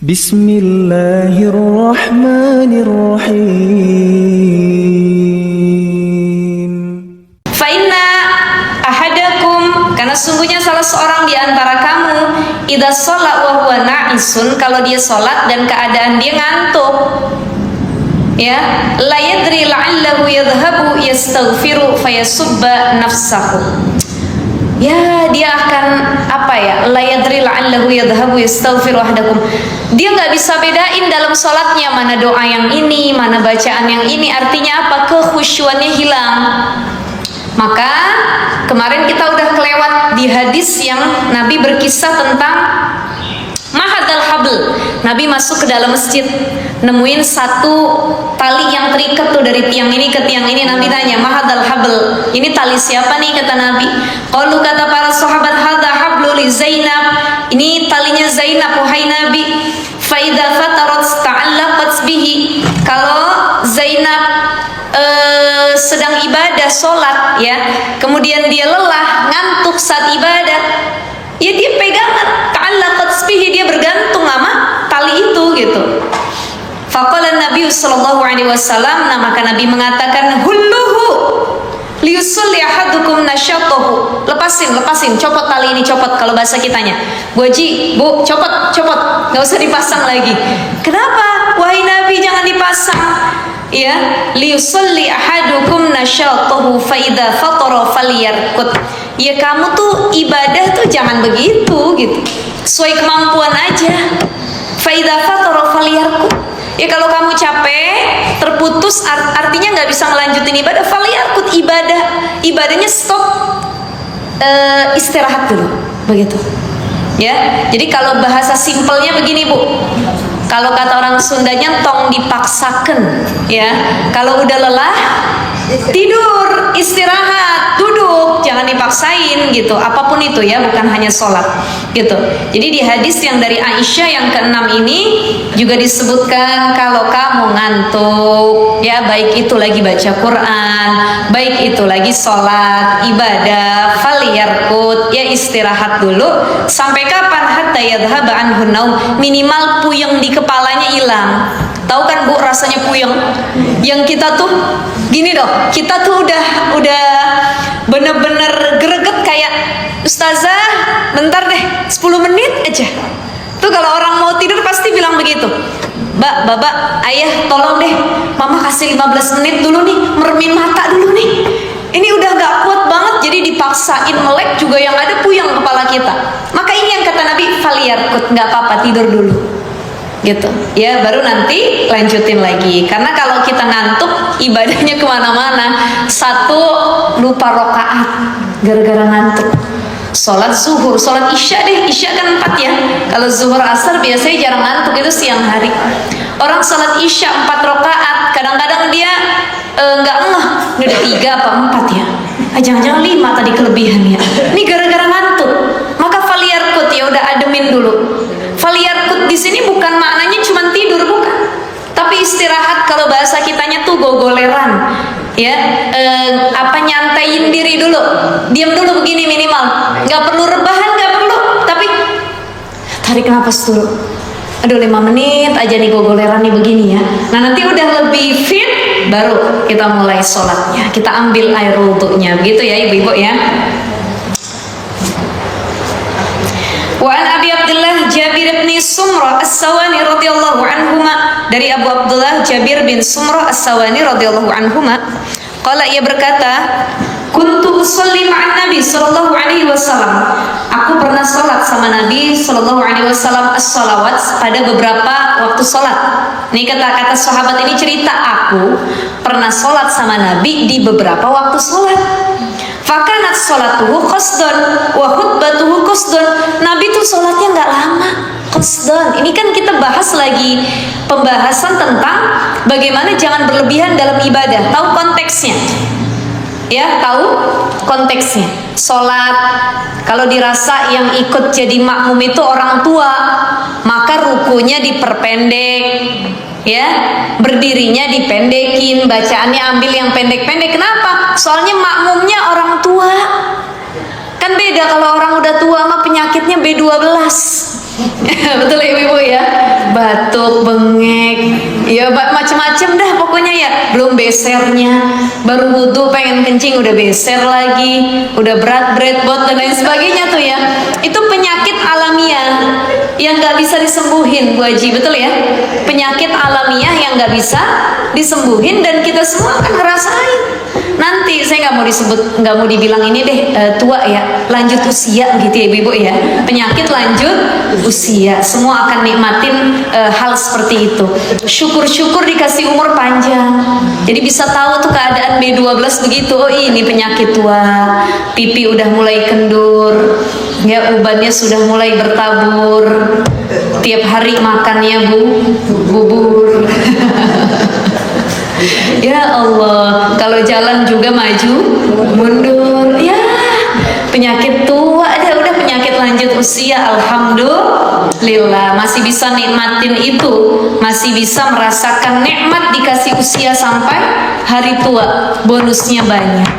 Bismillahirrahmanirrahim. Fa inna ahadakum, karena sungguhnya salah seorang di antara kamu, idza shalla wa huwa na'isun, kalau dia sholat dan keadaan dia ngantuk, ya, la yadri la'allahu yadhhabu yastaghfiru fayasubba nafsahu. Ya, dia akan la yadri la'allahu yadhhabu yastaghfiru ahadakum. Dia nggak bisa bedain dalam sholatnya mana doa yang ini, mana bacaan yang ini. Artinya apa? Kekhusyuannya hilang. Maka kemarin kita udah kelewat di hadis yang Nabi berkisah tentang mahadal habl. Nabi masuk ke dalam masjid, nemuin satu tali yang terikat tuh dari tiang ini ke tiang ini. Nabi tanya, mahadal habl, ini tali siapa nih? Kata Nabi. Qalu, kata para sahabat, hadza hablu li Zainab, ini talinya Zainab wahai Nabi. Fa idza fatarat ta'allaqat bihi, kalau Zainab sedang ibadah sholat, ya, kemudian dia lelah, ngantuk saat ibadah, ya dia pegangan ta'allaqat bihi, dia bergantung sama tali itu gitu. Faqala Nabi sallallahu alaihi wasallam, maka Nabi mengatakan, hulluhu liyusalli ahadukum nasyatahu. Lepasin, copot tali ini, copot kalau bahasa kitanya. Bu Haji, Bu, copot, nggak usah dipasang lagi. Kenapa? Wahai Nabi, jangan dipasang. Ya, liyusalli ahadukum nasyatahu fa idza fatara falyarkut. Ya, kamu tuh ibadah tuh jangan begitu gitu. Sesuai kemampuan aja. Fa idza fatara falyarkut. Ya, kalau kamu capek, terputus, artinya nggak bisa ngelanjutin ibadah, falyarkut, ibadahnya stop, istirahat dulu, begitu. Ya, jadi kalau bahasa simpelnya begini, Bu. Kalau kata orang Sundanya, tong dipaksakan, ya. Kalau udah lelah, tidur, istirahat, duduk, jangan dipaksain gitu. Apapun itu ya, bukan hanya sholat gitu. Jadi di hadis yang dari Aisyah yang ke-6 ini juga disebutkan, kalau kamu ngantuk, ya, baik itu lagi baca Quran, baik itu lagi sholat, ibadah, faliyarkut, ya, istirahat dulu. Sampai kapan? Hatta yadhhaba anhun naum, minimal puyeng di kepalanya hilang. Tahu kan Bu rasanya puyeng? Yang kita tuh gini dong, kita tuh udah bener-bener greget kayak, Ustazah bentar deh 10 menit aja. Tuh kalau orang mau tidur pasti bilang begitu, Baba, Ayah tolong deh, Mama kasih 15 menit dulu nih, meremin mata dulu nih. Ini udah gak kuat banget, jadi dipaksain melek juga yang ada puyeng kepala kita. Maka ini yang kata Nabi, faliyarkut, gak apa-apa, tidur dulu gitu ya, baru nanti lanjutin lagi. Karena kalau kita ngantuk, ibadahnya kemana-mana. Satu, lupa rokaat gara-gara ngantuk. Sholat zuhur, sholat isya deh, isya kan 4 ya. Kalau zuhur asar biasanya jarang ngantuk, itu siang hari. Orang sholat isya 4 rokaat, kadang-kadang dia nggak ngeh, ini udah 3 apa 4 ya, jangan-jangan 5 tadi kelebihannya. Ini gara-gara ngantuk. Maka faliyarkut, ya udah ademin dulu. Faliyarkut di sini bukan maknanya cuma tidur, bukan. Tapi istirahat, kalau bahasa kitanya tuh gogoleran, ya, nyantaiin diri dulu, diam dulu begini minimal, nggak perlu rebahan, nggak perlu, tapi tarik nafas dulu. Aduh 5 menit aja nih gogoleran nih begini ya. Nah nanti udah lebih fit, baru kita mulai sholatnya. Kita ambil air wudhunya, begitu ya ibu-ibu ya. Wa an Abi Abdullah Jabir bin Sumrah As-Sawani radhiyallahu anhuma, dari Abu Abdullah Jabir bin Sumrah As-Sawani radhiyallahu anhuma, qala, ia berkata, kuntu usolli ma'an Nabi sallallahu alaihi wasallam, aku pernah salat sama Nabi sallallahu alaihi wasallam as-salawat, pada beberapa waktu salat. Ini kata sahabat ini cerita, aku pernah salat sama Nabi di beberapa waktu salat. Fakanat sholatuhu qasdan wa khutbatuhu qasdan. Nabi tuh sholatnya nggak lama, qasdan. Ini kan kita bahas lagi pembahasan tentang bagaimana jangan berlebihan dalam ibadah. Tahu konteksnya? Ya, tahu konteksnya. Sholat, kalau dirasa yang ikut jadi makmum itu orang tua, maka rukunya diperpendek, ya, berdirinya dipendekin, bacaannya ambil yang pendek-pendek. Kenapa? Soalnya makmumnya orang tua. Kan beda kalau orang udah tua mah penyakitnya B12. Betul ya ibu ya? batuk, bengek, ya macem-macem dah pokoknya ya. Belum besernya, baru wudhu pengen kencing udah beser lagi, udah berat breadboard dan lain sebagainya tuh ya. Itu penyakit alamiah yang nggak bisa disembuhin, Bu Haji, betul ya? Penyakit alamiah yang nggak bisa disembuhin dan kita semua akan ngerasain. Nanti saya nggak mau disebut, nggak mau dibilang ini deh tua ya, lanjut usia gitu ya ibu-ibu ya. Penyakit lanjut usia, semua akan nikmatin hal seperti itu. Syukur-syukur dikasih umur panjang, jadi bisa tahu tuh keadaan B12 begitu. Oh ini penyakit tua, pipi udah mulai kendur, ya ubannya sudah mulai bertabur, tiap hari makannya bubur. Ya Allah, kalau jalan juga maju mundur. Ya, penyakit tua ada, udah penyakit lanjut usia. Alhamdulillah masih bisa nikmatin itu, masih bisa merasakan nikmat dikasih usia sampai hari tua. Bonusnya banyak.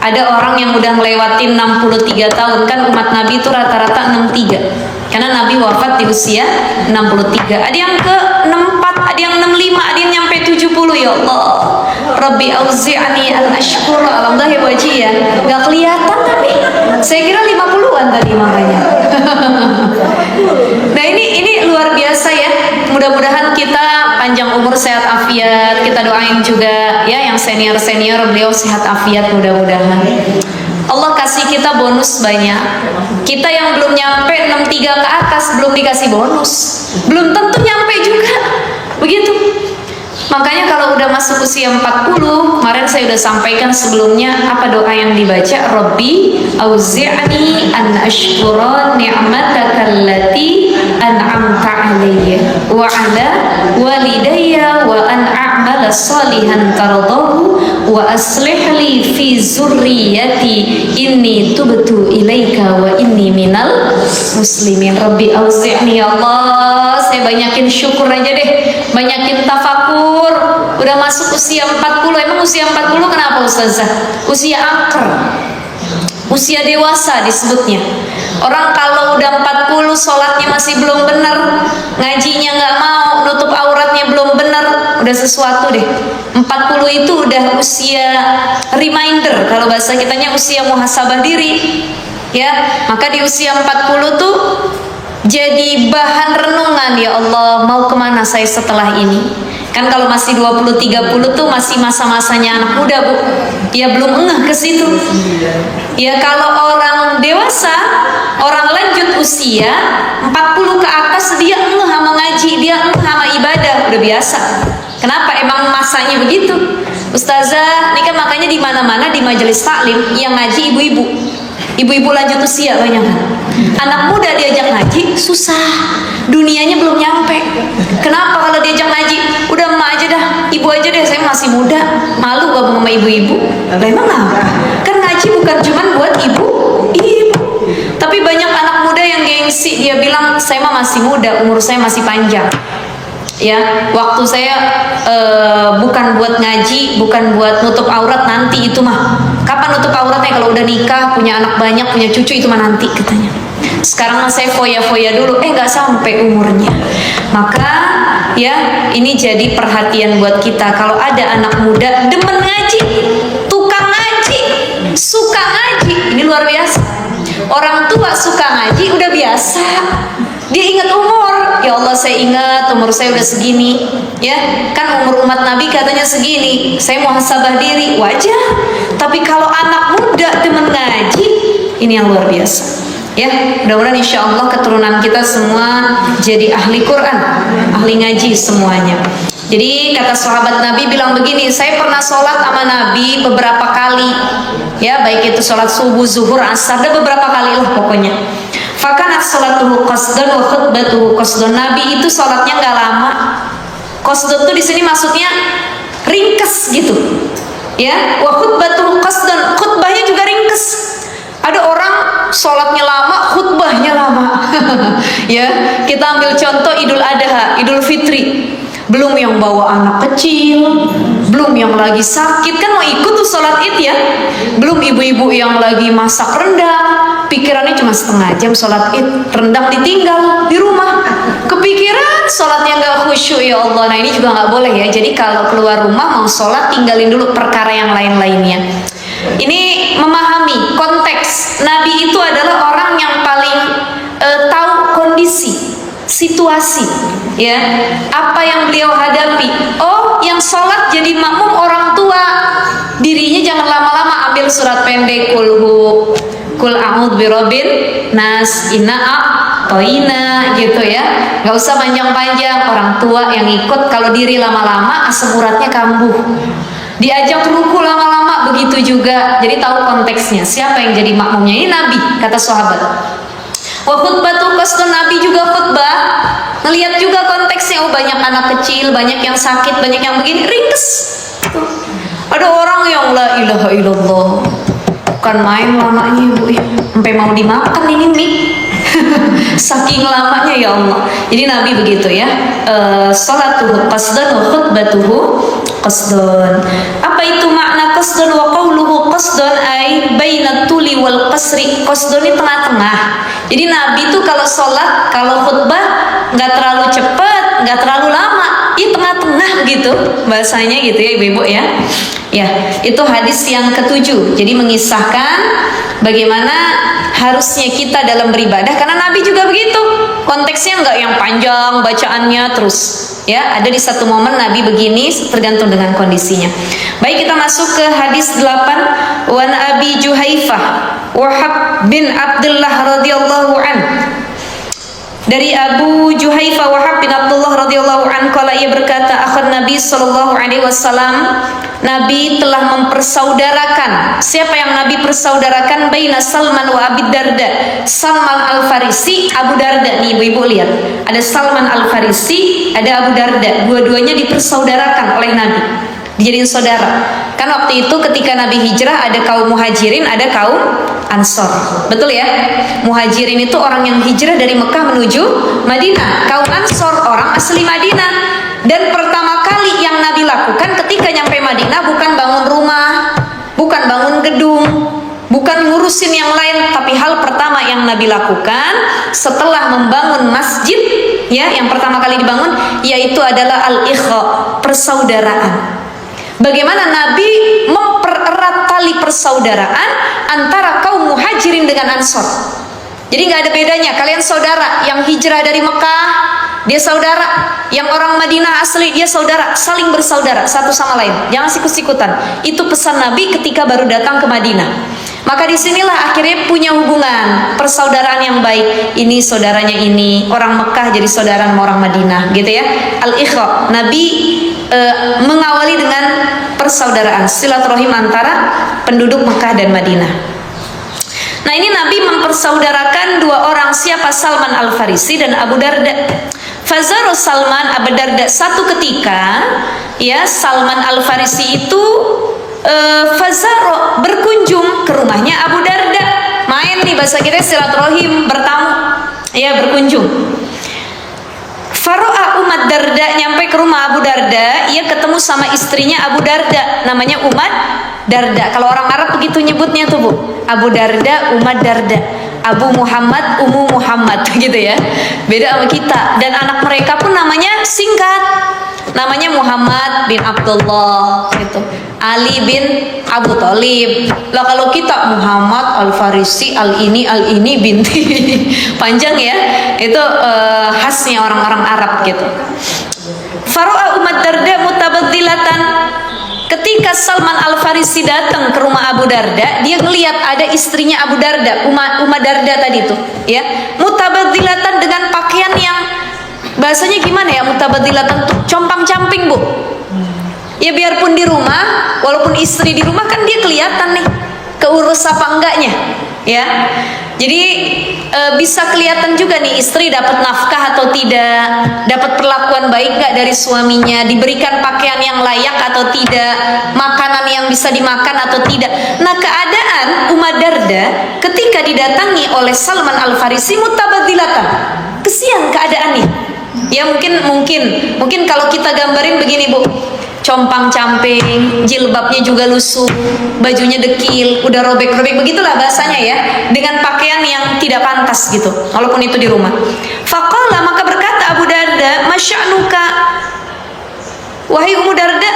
Ada orang yang udah ngelewatin 63 tahun, kan umat Nabi itu rata-rata 63. Karena Nabi wafat di usia 63. Ada yang ke 64, ada yang 65, ada yang nyampe 70. Ya Allah, Rabbi auzi'ani an ashkura. Alhamdulillah ya Bu Haji ya, gak kelihatan tapi saya kira 50-an tadi makanya. Nah ini luar biasa ya. Mudah-mudahan kita panjang umur, sehat afiat. Kita doain juga ya yang senior-senior, beliau sehat afiat mudah-mudahan. Allah kasih kita bonus banyak. Kita yang belum nyampe 63 ke atas belum dikasih bonus, belum tentu nyampe juga. Begitu. Makanya kalau udah masuk usia 40, kemarin saya udah sampaikan sebelumnya apa doa yang dibaca, Rabbi auzi'ni an ashkura ni'mataka allati an'amta alayya wa ala walidayya wa an a'mala salihan tardahu wa aslih li fi zurriyyati inni tubtu ilaika wa inni minal muslimin. Rabbi auzi'ni, ya Allah, saya banyakin syukur aja deh, banyakin tafakur. Udah masuk usia 40, emang usia 40 kenapa Ustazah? Usia angker, usia dewasa disebutnya. Orang kalau udah 40 sholatnya masih belum benar, ngajinya nggak mau, nutup auratnya belum benar, udah sesuatu deh. 40 itu udah usia reminder, kalau bahasa kitanya usia muhasabah diri ya. Maka di usia 40 tuh jadi bahan renungan, ya Allah mau kemana saya setelah ini. Kan kalau masih 20-30 tuh masih masa-masanya anak muda Bu, ya belum ngeh ke situ. Ya kalau orang dewasa, orang lanjut usia 40 ke atas, dia ngeh sama ngaji, dia ngeh sama ibadah, udah biasa. Kenapa? Emang masanya begitu. Ustazah, ini kan makanya di mana-mana di majelis taklim yang ngaji ibu-ibu. Ibu-ibu lanjut usia banyak kan. Anak muda diajak ngaji susah, dunianya belum nyampe. Kenapa? Kalau diajak ngaji, udah emak aja dah, ibu aja deh, saya masih muda, malu gabung sama ibu-ibu. Lah emang apa? Kan ngaji bukan cuman buat ibu, tapi banyak anak muda yang gengsi, dia bilang saya mah masih muda, umur saya masih panjang. Ya, waktu saya bukan buat ngaji, bukan buat nutup aurat nanti itu mah. Kapan nutup auratnya? Kalau udah nikah, punya anak banyak, punya cucu, itu mah nanti katanya. Sekarang saya foya-foya dulu, nggak sampai umurnya. Maka ya ini jadi perhatian buat kita. Kalau ada anak muda demen ngaji, tukang ngaji, suka ngaji, ini luar biasa. Orang tua suka ngaji udah biasa. Dia ingat umur, ya Allah saya ingat umur saya udah segini, ya kan umur umat Nabi katanya segini, saya muhasabah diri, wajar. Tapi kalau anak muda demen ngaji, ini yang luar biasa. Ya, mudah-mudahan insya Allah keturunan kita semua jadi ahli Quran, ahli ngaji semuanya. Jadi kata sahabat Nabi bilang begini, saya pernah sholat sama Nabi beberapa kali, ya baik itu sholat subuh, zuhur, asar, ada beberapa kali lah pokoknya. Fakanat sholatuhu qasdan wa khutbatuhu qasdan. Nabi itu sholatnya nggak lama. Qasdan tuh di sini maksudnya ringkes gitu, ya. Wa khutbatuhu qasdan, khutbahnya juga ringkes. Ada orang sholatnya lama, khutbahnya lama. Ya, kita ambil contoh Idul Adha, Idul Fitri. Belum yang bawa anak kecil, belum yang lagi sakit, kan mau ikut tuh sholat id ya. Belum ibu-ibu yang lagi masak rendang, pikirannya cuma setengah jam sholat id, rendang ditinggal di rumah. Kepikiran sholatnya nggak khusyuk ya Allah. Nah ini juga nggak boleh ya. Jadi kalau keluar rumah mau sholat, tinggalin dulu perkara yang lain-lainnya. Ini memahami konteks. Nabi itu adalah orang yang paling tahu kondisi, situasi, ya, apa yang beliau hadapi. Oh, yang sholat jadi makmum orang tua, dirinya jangan lama-lama ambil surat pendek, kul a'udzu birabbin nas, inna a'toina, gitu ya. Nggak usah panjang-panjang. Orang tua yang ikut, kalau diri lama-lama asam uratnya kambuh. Diajak ruku lama-lama begitu juga. Jadi tahu konteksnya, siapa yang jadi makmumnya. Ini Nabi, kata sahabat. Wa khutbatu qasdun, Nabi juga khutbah ngelihat juga konteksnya. Oh, banyak anak kecil, banyak yang sakit, banyak yang begini, ringkes. Ada orang yang la ilaha illallah, bukan main lamanya ibu ya, sampai mau dimakan ini mie. Saking lamanya ya Allah. Jadi Nabi begitu ya. Salatuhu qasdun wa khutbatuhu qasdun. Apa itu makna qasdun wa qawluhu qasdun? Ay bainat tuli wal qasri. Qasdun ini tengah-tengah. Jadi Nabi itu kalau sholat, kalau khutbah nggak terlalu cepat, nggak terlalu lama, ya tengah-tengah gitu bahasanya gitu ya ibu-ibu ya. Ya, itu hadis yang ke-7. Jadi mengisahkan bagaimana harusnya kita dalam beribadah, karena Nabi juga begitu. Konteksnya nggak yang panjang bacaannya terus. Ya, ada di satu momen Nabi begini, tergantung dengan kondisinya. Baik, kita masuk ke hadis 8. Wan Abi Juhaifah Wahab bin Abdullah radhiyallahu an. Dari Abu Juhaifah Wahab bin Abdullah radhiyallahu an, qala, ia berkata, akhir Nabi sallallahu alaihi wasallam, Nabi telah mempersaudarakan. Siapa yang Nabi persaudarakan? Baina Salman wa Abi Darda. Salman Al-Farisi, Abu Darda. Nih ibu-ibu lihat, ada Salman Al-Farisi, ada Abu Darda. Dua-duanya dipersaudarakan oleh Nabi, dijadiin saudara. Kan waktu itu ketika Nabi hijrah, ada kaum Muhajirin, ada kaum Ansor. Betul ya? Muhajirin itu orang yang hijrah dari Mekah menuju Madinah. Kaum Ansor orang asli Madinah. Dan pertama kali yang Nabi lakukan ketika nyampe Madinah, bukan bangun rumah, bukan bangun gedung, bukan ngurusin yang lain, tapi hal pertama yang Nabi lakukan setelah membangun masjid, ya, yang pertama kali dibangun, yaitu adalah al-ikha, persaudaraan. Bagaimana Nabi mempererat tali persaudaraan antara kaum Muhajirin dengan Ansor. Jadi nggak ada bedanya, kalian saudara. Yang hijrah dari Mekah, dia saudara. Yang orang Madinah asli, dia saudara. Saling bersaudara satu sama lain. Jangan sikut-sikutan. Itu pesan Nabi ketika baru datang ke Madinah. Maka disinilah akhirnya punya hubungan persaudaraan yang baik. Ini saudaranya ini, orang Mekah jadi saudara sama orang Madinah, gitu ya. Al-ikha. Nabi mengawali dengan persaudaraan, silaturahim antara penduduk Mekah dan Madinah. Nah, ini Nabi mempersaudarakan dua orang, siapa? Salman Al-Farisi dan Abu Darda. Fazaru Salman Abu Darda. Satu ketika, ya, Salman Al-Farisi itu Fazaro berkunjung ke rumahnya Abu Darda. Main nih, bahasa kita silaturahim, bertamu, ya, berkunjung. Faro'a Umad Darda, nyampe ke rumah Abu Darda, ia ketemu sama istrinya Abu Darda, namanya Umad Darda. Kalau orang Arab begitu nyebutnya tuh Bu, Abu Darda, Umad Darda, Abu Muhammad, Ummu Muhammad, gitu ya. Beda sama kita. Dan anak mereka pun namanya singkat, namanya Muhammad bin Abdullah, gitu. Ali bin Abu Thalib. Lah kalau kita Muhammad Al-Farisi, al-ini binti. Panjang ya. Itu khasnya orang-orang Arab gitu. Faro'a Umad Darda mutabadzilatan. Ketika Salman Al-Farisi datang ke rumah Abu Darda, dia ngelihat ada istrinya Abu Darda, Umad Darda tadi tuh, ya. Mutabadzilatan dengan pakaian yang bahasanya gimana ya? Mutabadzilatan tuh compang-camping, Bu. Ya biarpun di rumah, walaupun istri di rumah kan dia kelihatan nih keurus apa enggaknya, ya. Jadi bisa kelihatan juga nih istri dapat nafkah atau tidak, dapat perlakuan baik gak dari suaminya, diberikan pakaian yang layak atau tidak, makanan yang bisa dimakan atau tidak. Nah, keadaan Umar Darda ketika didatangi oleh Salman Al-Farisi mutabadzilatan, kesian keadaannya. Ya mungkin kalau kita gambarin begini Bu, compang-camping, jilbabnya juga lusuh, bajunya dekil, udah robek-robek, begitulah bahasanya ya, dengan pakaian yang tidak pantas gitu, walaupun itu di rumah. Faqala, maka berkata Abu Darda, Darda, masya'nuka? Wahai Ummu Darda,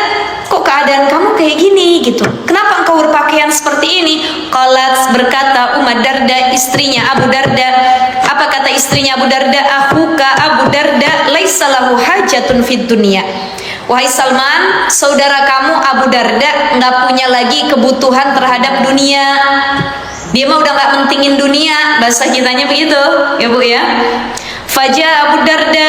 kok keadaan kamu kayak gini gitu? Kenapa engkau berpakaian seperti ini? Qalat, berkata Ummu Darda, istrinya Abu Darda. Apa kata istrinya Abu Darda? Akhuka Abu Darda laisa lahu hajatun fid dunya. Wahai Salman, saudara kamu Abu Darda nggak punya lagi kebutuhan terhadap dunia. Dia mah udah nggak mentingin dunia, bahasa kitanya begitu, ya Bu ya. Faja Abu Darda,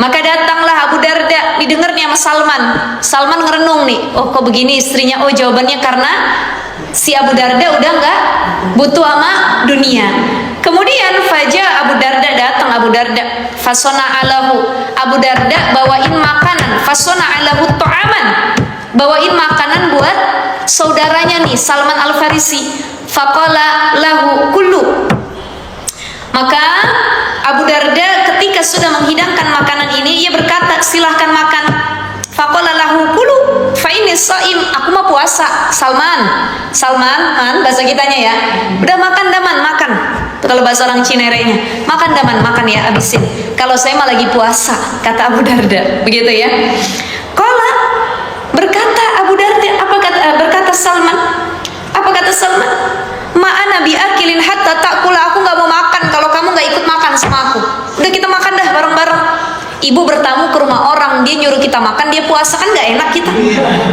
maka datanglah Abu Darda, didengar nih sama Salman. Salman ngerenung nih, oh kok begini istrinya? Oh jawabannya karena si Abu Darda udah nggak butuh sama dunia. Kemudian Faja Abu Darda, datang Abu Darda, fasona alahu, Abu Darda bawain makanan, fasona alahu ta'aman, bawain makanan buat saudaranya nih Salman Al-Farisi. Faqala lahu kullu, maka Abu Darda ketika sudah menghidangkan makanan ini, ia berkata, silahkan makan. Faqala lahu kulu fa inni shaim, aku mau puasa. Salman, bahasa kitanya ya. Udah makan daman, makan. Itu kalau bahasa orang Cinerenya, makan daman, makan ya, abisin. Kalau saya mah lagi puasa, kata Abu Darda, begitu ya. Qala, berkata Abu Darda, berkata Salman, apa kata Salman? Ma'ana biakilin hatta ta'kula, aku nggak mau makan kalau kamu nggak ikut makan sama aku. Udah kita makan dah bareng-bareng. Ibu bertamu ke rumah orang, dia nyuruh kita makan, dia puasa, kan nggak enak kita.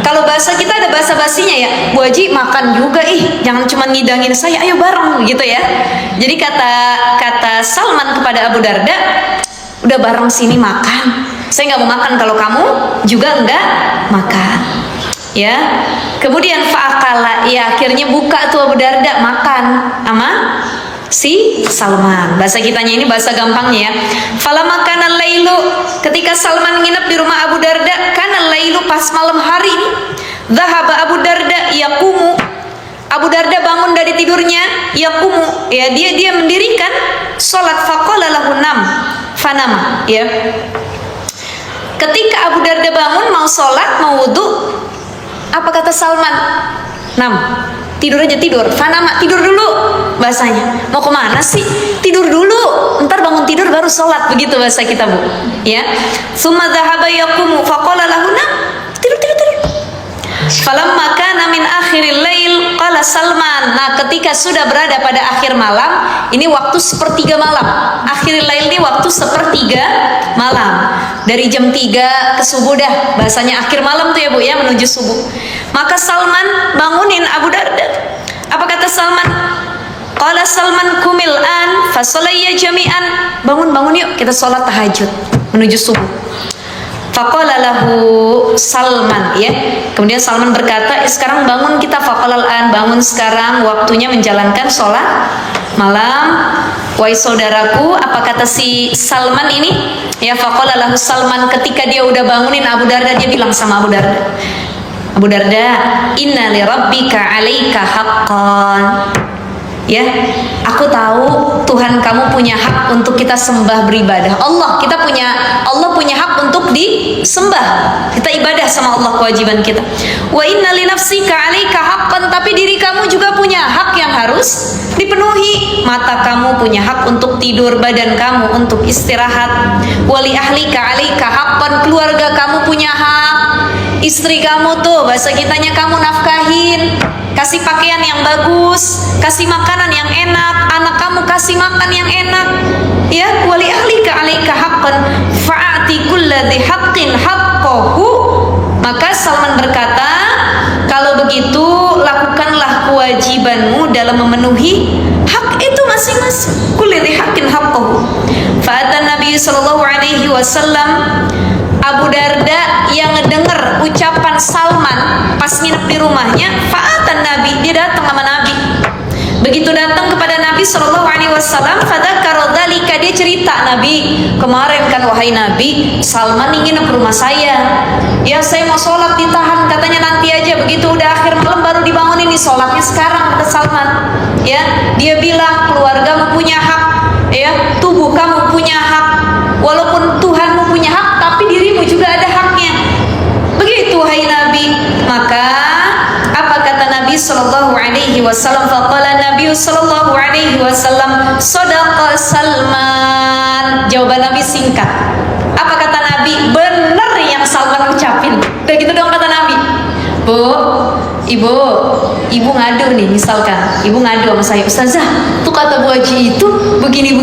Kalau bahasa kita ada bahasa basinya ya, Bu Haji makan juga, jangan cuma ngidangin saya, ayo bareng gitu ya. Jadi kata Salman kepada Abu Darda, udah bareng sini makan. Saya nggak mau makan kalau kamu juga nggak makan. Ya, kemudian fa'akala, ya akhirnya buka tuh Abu Darda makan sama si Salman. Bahasa kitanya ini bahasa gampangnya ya. Falamma kana lailu, ketika Salman nginep di rumah Abu Darda, kana lailu, pas malam hari ini, dhahaba Abu Darda yaqumu, Abu Darda bangun dari tidurnya, yaqumu, ya dia mendirikan salat. Faqala lahu nam, fanama, ya. Ketika Abu Darda bangun mau salat, mau wudu, apa kata Salman? Tidur aja, tidur. Fanama, tidur dulu bahasanya. Mau kemana sih? Tidur dulu, ntar bangun tidur baru sholat, begitu bahasa kita Bu. Ya. Summa dhahaba yaqumu faqala lahu nam, tidur. Falamma kana min akhiril lail, qala Salman. Nah, ketika sudah berada pada akhir malam, ini waktu sepertiga malam. Akhiril lail ini waktu sepertiga malam. Dari jam 3 ke subuh dah. Bahasanya akhir malam tuh ya Bu ya, menuju subuh. Maka Salman bangunin Abu Darda. Apa kata Salman? Qala Salman kumil an fasolaya jami'an. Bangun yuk, kita sholat tahajud menuju subuh. Faqala lahu Salman, ya. Kemudian Salman berkata, sekarang bangun kita, faqalal an, bangun sekarang, waktunya menjalankan sholat malam. Wahai saudaraku, apa kata si Salman ini? Ya, faqala lahu Salman, ketika dia udah bangunin Abu Darda, dia bilang sama Abu Darda, Abu Darda, inna li rabbika 'alaika haqqan. Ya, aku tahu Tuhan kamu punya hak untuk kita sembah, beribadah. Allah punya hak untuk disembah. Kita ibadah sama Allah, kewajiban kita. Wa inna li nafsika 'alaika haqqan, tapi diri kamu juga punya hak yang harus dipenuhi. Mata kamu punya hak untuk tidur, badan kamu untuk istirahat. Wa li ahlika 'alaika haqqan, keluarga kamu punya hak. Istri kamu tuh bahasa kitanya kamu nafkahin, kasih pakaian yang bagus, kasih makanan yang enak, anak kamu kasih makan yang enak. Ya, wali ahlika 'alaika haqqan fa'ati kulladzi haqqin haqqahu. Maka Salman berkata, kalau begitu lakukanlah kewajibanmu dalam memenuhi hak itu masing-masing. Kulladzi haqqin haqqahu. Fa'atan Nabi sallallahu alaihi wasallam, Abu Darda yang ngedenger ucapan Salman pas nginep di rumahnya, fa'atan Nabi, dia datang sama Nabi. Begitu datang kepada Nabi sallallahu alaihi wasallam, fadzakara dzalika, dia cerita, Nabi, kemarin kan wahai Nabi, Salman ingin ke rumah saya. Ya, saya mau sholat ditahan, katanya nanti aja, begitu udah akhir malam baru dibangunin, nih sholatnya sekarang, kata Salman. Ya, dia bilang keluargamu punya hak, ya, tubuh kamu punya hak. Walaupun Tuhanmu punya hak, tapi dirimu juga ada haknya. Begitu hai Nabi. Maka apa kata Nabi sallallahu alaihi wasallam? Faqala Nabi sallallahu alaihi wasallam, shadaqa Salman. Jawaban Nabi singkat. Udah gitu dong kata Nabi. Bu, ibu ngadu nih, misalkan ibu ngadu sama saya, Ustazah, tuh kata Bu Haji itu begini.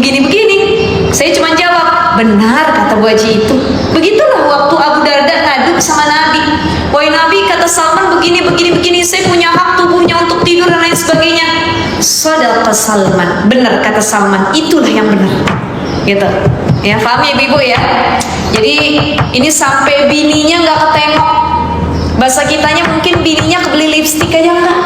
Saya cuma jawab, benar kata Bu Haji itu. Begitulah waktu Abu Darda ngadu sama Nabi. Wahai Nabi, kata Salman begini, saya punya hak tubuhnya untuk tidur dan lain sebagainya. Shadaqa Salman, benar kata Salman, itulah yang benar. Gitu. Ya, paham ya ibu ya? Jadi ini sampai bininya nggak ketengok. Bahasa kitanya mungkin bininya kebeli lipstik aja enggak?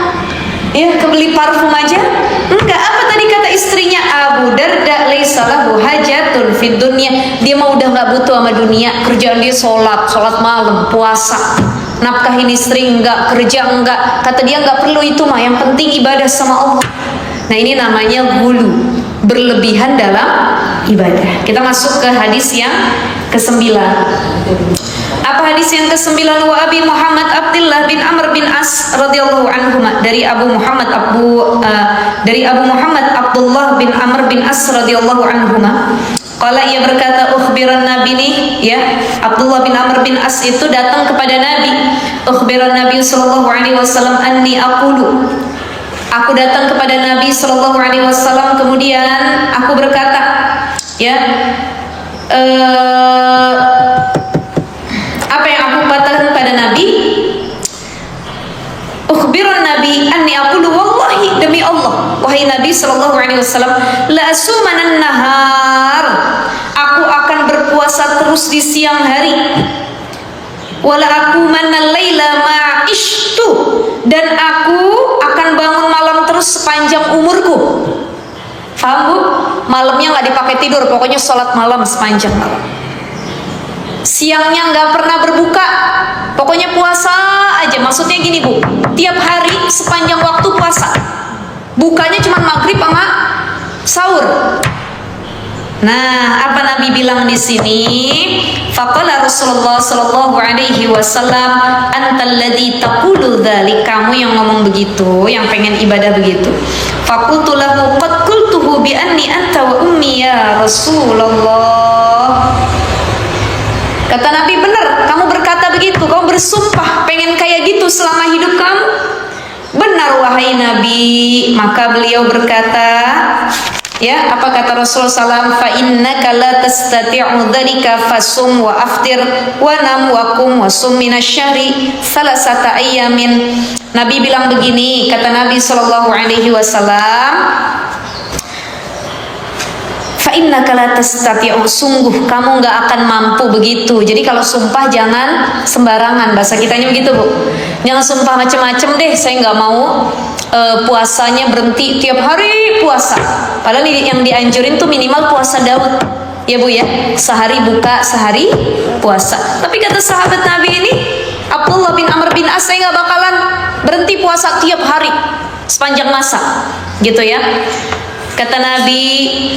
Ya, kebeli parfum aja? Enggak. Apa tadi kata istrinya? Abu Darda laisa lahu hajatun fid dunya. Dia mah udah enggak butuh sama dunia. Kerjaan dia sholat malam, puasa. Nafkahin istri enggak, kerja enggak. Kata dia enggak perlu itu mah. Yang penting ibadah sama Allah. Nah, ini namanya gulu, berlebihan dalam ibadah. Kita masuk ke hadis yang ke-9. Apa hadis yang ke-9? Wa Abi Muhammad Abdullah bin Amr bin As radhiyallahu anhuma, dari Abu Muhammad Abdullah bin Amr bin As radhiyallahu anhuma. Qala, ia berkata, ukhbiran Nabi nih, ya, Abdullah bin Amr bin As itu datang kepada Nabi. Ukhbiran Nabi sallallahu alaihi wasallam anni aqulu. Aku datang kepada Nabi sallallahu alaihi wasallam, kemudian aku berkata, ya, apa yang aku katakan pada Nabi? Ukhbirun Nabi anni aqulu, wallahi, demi Allah, wahai Nabi sallallahu alaihi wasallam, la asumanan nahar, aku akan berpuasa terus di siang hari, wala aqumanal laila ma'ishtu, dan aku akan bangun malam terus sepanjang umurku. Paham Bu? Malamnya nggak dipakai tidur, pokoknya sholat malam sepanjang malam. Siangnya nggak pernah berbuka, pokoknya puasa aja. Maksudnya gini Bu, tiap hari sepanjang waktu puasa, bukanya cuma maghrib sama sahur. Nah, apa Nabi bilang di sini? Faqala Rasulullah sallallahu alaihi wasallam, antal ladzi taqulu dzalik, kamu yang ngomong begitu, yang pengen ibadah begitu. Faqultu lahu qad qultuhu bi anni anta wa ummi ya Rasulullah. Kata Nabi, benar, kamu berkata begitu, kamu bersumpah pengen kayak gitu selama hidup kamu. Benar wahai Nabi. Maka beliau berkata, ya, apa kata Rasulullah SAW? Fa innaka la tastati'u dzalika fasum wa aftir wa nam wa qum wa sum minasyahri salasata ayyamin. Nabi bilang begini, kata Nabi sallallahu alaihi wasallam, fa innaka la tastati'u, sungguh kamu enggak akan mampu begitu. Jadi kalau sumpah jangan sembarangan, bahasa kitanya begitu Bu. Jangan sumpah macam-macam deh, saya enggak mau puasanya berhenti tiap hari puasa. Padahal yang dianjurin tuh minimal puasa Daud, ya Bu ya, sehari buka, sehari puasa. Tapi kata sahabat Nabi ini, Abdullah bin Amr bin As, saya nggak bakalan berhenti puasa tiap hari sepanjang masa, gitu ya. Kata Nabi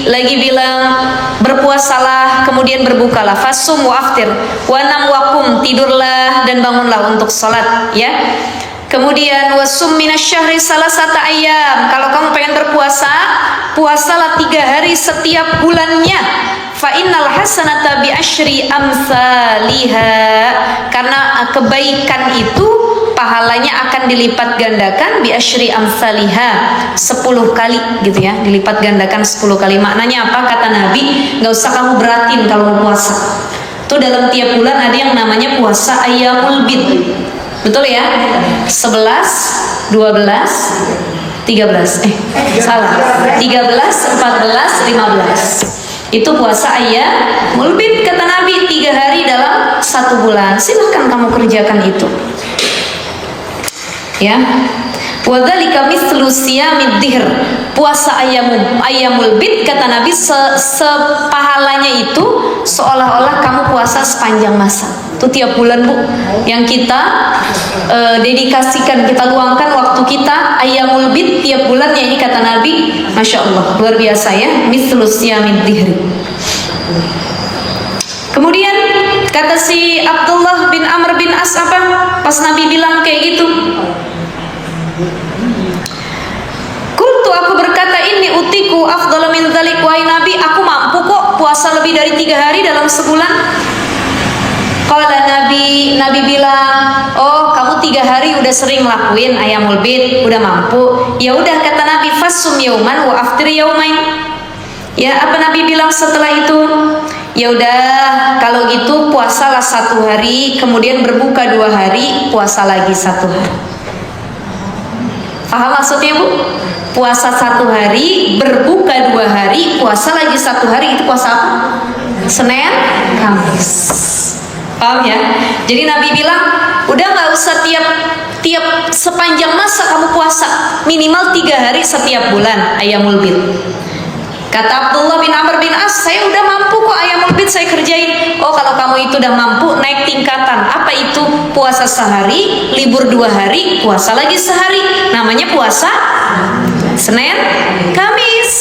lagi bilang, berpuasalah kemudian berbukalah, fasum wa aftir wa nam wa qum, tidurlah dan bangunlah untuk salat, ya. Kemudian wasum minasyahri salasata ayyam, kalau kamu pengen berpuasa, puasalah 3 hari setiap bulannya. Fa innal hasanata bi asyri amsalihha, karena kebaikan itu pahalanya akan dilipat gandakan, bi asyri amsalihha, 10 kali gitu ya, dilipat gandakan 10 kali. Maknanya apa? Kata Nabi, nggak usah kamu beratin kalau mau puasa. Tuh dalam tiap bulan ada yang namanya puasa ayyamul bid. Betul ya? 11, 12, 13. Salah. 13, 14, 15. Itu puasa ayyamul bid, kata Nabi, 3 hari dalam 1 bulan. Silahkan kamu kerjakan itu. Ya. Wadzalika mithlu siyamid dhihr, puasa ayyamul bid, kata Nabi, sepahalanya itu seolah-olah kamu puasa sepanjang masa. Itu tiap bulan Bu, yang kita dedikasikan, kita luangkan waktu kita ayyamul bid tiap bulan, ya ini kata Nabi, Masya Allah, luar biasa ya, mithlu siyamid dhihr. Kemudian kata si Abdullah bin Amr bin As, apa pas Nabi bilang kayak gitu, kultu, aku berkata, ini utiku afdal min dzalik, wahai Nabi, aku mampu kok puasa lebih dari 3 hari dalam sebulan. Qala Nabi Nabi bilang, oh kamu 3 hari udah sering lakuin ayamul bid, udah mampu. Ya udah, kata Nabi, fasum yauman wa aftir yaumain. Ya, apa Nabi bilang setelah itu? Ya udah, kalau gitu puasalah 1 hari, kemudian berbuka 2 hari, puasa lagi 1 hari. Paham maksudnya, Bu? Puasa 1 hari, berbuka 2 hari, puasa lagi 1 hari. Itu puasa apa? Senin, Kamis. Paham ya? Jadi Nabi bilang, udah nggak usah tiap sepanjang masa kamu puasa, minimal 3 hari setiap bulan ayamul bid. Kata Abdullah bin Amr bin As, saya udah mampu kok ayamul bid saya kerjain. Oh, kalau kamu itu udah mampu, naik tingkatan. Apa itu? Puasa sehari, libur 2 hari, puasa lagi sehari. Namanya puasa Senin, Kamis.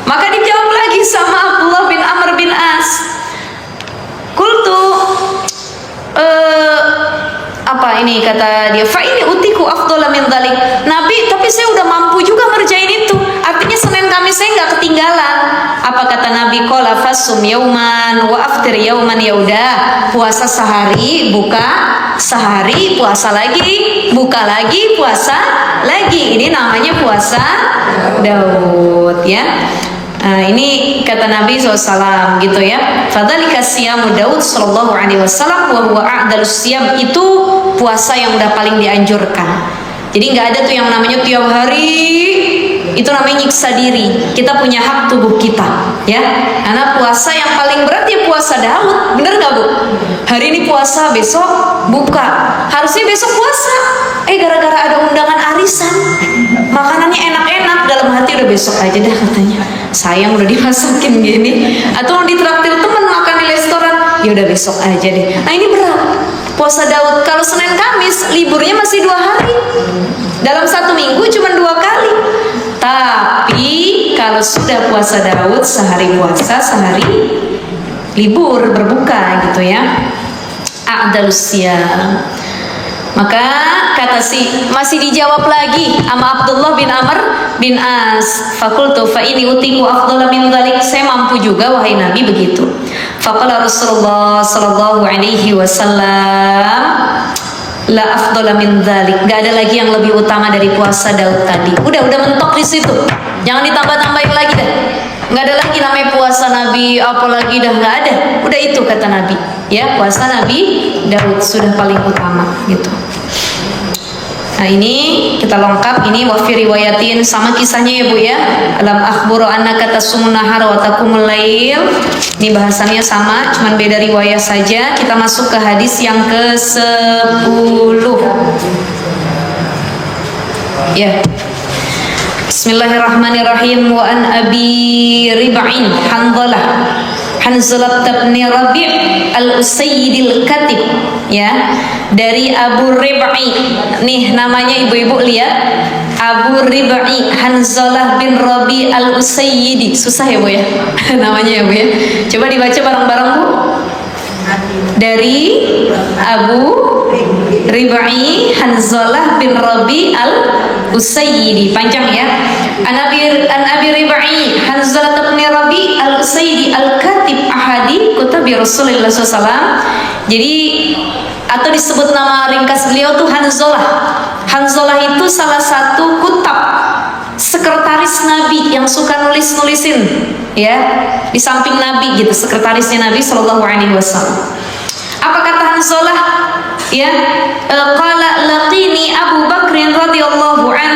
Maka dijawab lagi sama Abdullah bin Amr bin As. Kultu, apa ini kata dia? Fa ini utiku afdhala min dzalik. Nabi, tapi saya udah mampu juga ngerjain itu. Artinya Senin Kamis saya nggak ketinggalan. Apa kata Nabi? Qala fasum yauman wa aftir yauman. Ya udah, puasa sehari, buka sehari, puasa lagi, buka lagi, puasa lagi. Ini namanya puasa Daud, ya. Nah, ini kata Nabi SAW gitu ya. Fadzalika siyamu Daud sallallahu alaihi wasallam wa huwa a'dalus siyam. Itu puasa yang udah paling dianjurkan. Jadi nggak ada tuh yang namanya tiap hari. Itu namanya nyiksa diri. Kita punya hak tubuh kita, ya. Karena puasa yang paling berat ya puasa Daud. Bener nggak, Bu? Hari ini puasa, besok buka. Harusnya besok puasa. Gara-gara ada undangan arisan, makanannya enak-enak, dalam hati udah besok aja dah katanya. Sayang udah dimasakin gini. Atau ditraktir temen makan di restoran, ya udah besok aja deh. Nah, ini berat. Puasa Daud kalau Senin Kamis liburnya masih 2 hari. Dalam 1 minggu cuma 2 kali. Tapi kalau sudah puasa Daud, sehari puasa, sehari libur berbuka gitu ya. A'dalus siyam. Maka kata masih dijawab lagi sama Abdullah bin Amr bin As. Fakultu fa ini utiku afdhala min dzalik. Saya mampu juga wahai Nabi begitu. Faqala Rasulullah sallallahu alaihi wasallam, la afdhala min dzalik. Gak ada lagi yang lebih utama dari puasa Daud tadi. Udah mentok di situ. Jangan ditambah-tambahin lagi dah. Nggak ada lagi namanya puasa Nabi apalagi dah, nggak ada. Udah itu kata Nabi. Ya, puasa Nabi Daud sudah paling utama gitu. Nah, ini kita lengkap. Ini wafi riwayatin, sama kisahnya ya Bu ya. Alam akhburu annaka tasumun nahar wa taqumul lail. Ini bahasannya sama, cuman beda riwayat saja. Kita masuk ke hadis yang ke-10. Ya. Bismillahirrahmanirrahim. Wa an Abi Rib'in Hanzalah bin Rabi' al-Usayyidil Katib, ya, dari Abu Rib'i. Nih namanya ibu-ibu lihat, Abu Rib'i Hanzalah bin Rabi' al-Usayyidi. Susah ya Bu ya namanya ya Bu ya. Coba dibaca bareng-bareng Bu. Dari Abu Rib'i Hanzalah bin Rabi al-Usayyidi, panjang ya. An Abi Rib'i Hanzalah bin Rabi al-Usayyidi al-Katib ahadi kutabi Rasulullah SAW. Jadi atau disebut nama ringkas beliau tuh Hanzalah. Hanzalah itu salah satu kutab, sekretaris Nabi yang suka nulisin ya di samping Nabi gitu, sekretarisnya Nabi Shallallahu Alaihi Wasallam. Apa kata Hanzalah? Ya, qala laqini Abu Bakrin radhiyallahu an.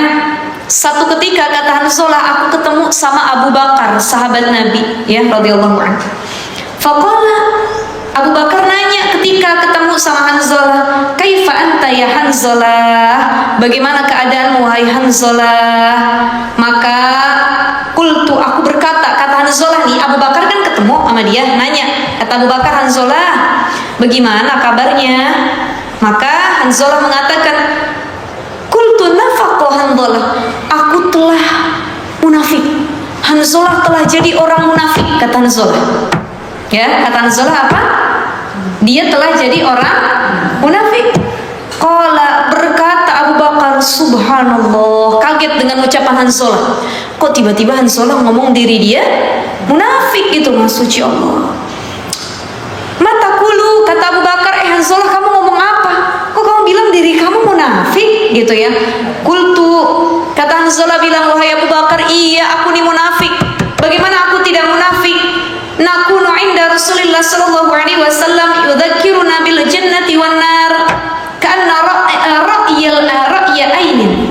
Satu ketika kata Hanzalah, aku ketemu sama Abu Bakar, sahabat Nabi, ya radhiyallahu an. Faqala, Abu Bakar nanya ketika ketemu sama Hanzalah, kaifa anta ya Hanzalah? Bagaimana keadaanmu wahai Hanzalah? Maka qultu, aku berkata, kata Hanzalah nih, Abu Bakar kan ketemu sama dia, nanya, kata Abu Bakar, Hanzalah, bagaimana kabarnya? Maka Hanzalah mengatakan, qultu nafaqo Hanzalah, aku telah munafik. Hanzalah telah jadi orang munafik, kata Hanzalah. Ya, kata Hanzalah apa? Dia telah jadi orang munafik. Qala, berkata Abu Bakar, subhanallah, kaget dengan ucapan Hanzalah. Kok tiba-tiba Hanzalah ngomong diri dia munafik gitu, Mas suci Allah. Matakulu, kata Abu Bakar, Hanzalah ya. Qultu, kata Hanzalah bilang, wahai Abu Bakar, iya aku nih munafik. Bagaimana aku tidak munafik? Nakunu inda Rasulillah sallallahu alaihi wasallam yudzakkiruna bil jannati wan nar ka'anna ra'ya ainin.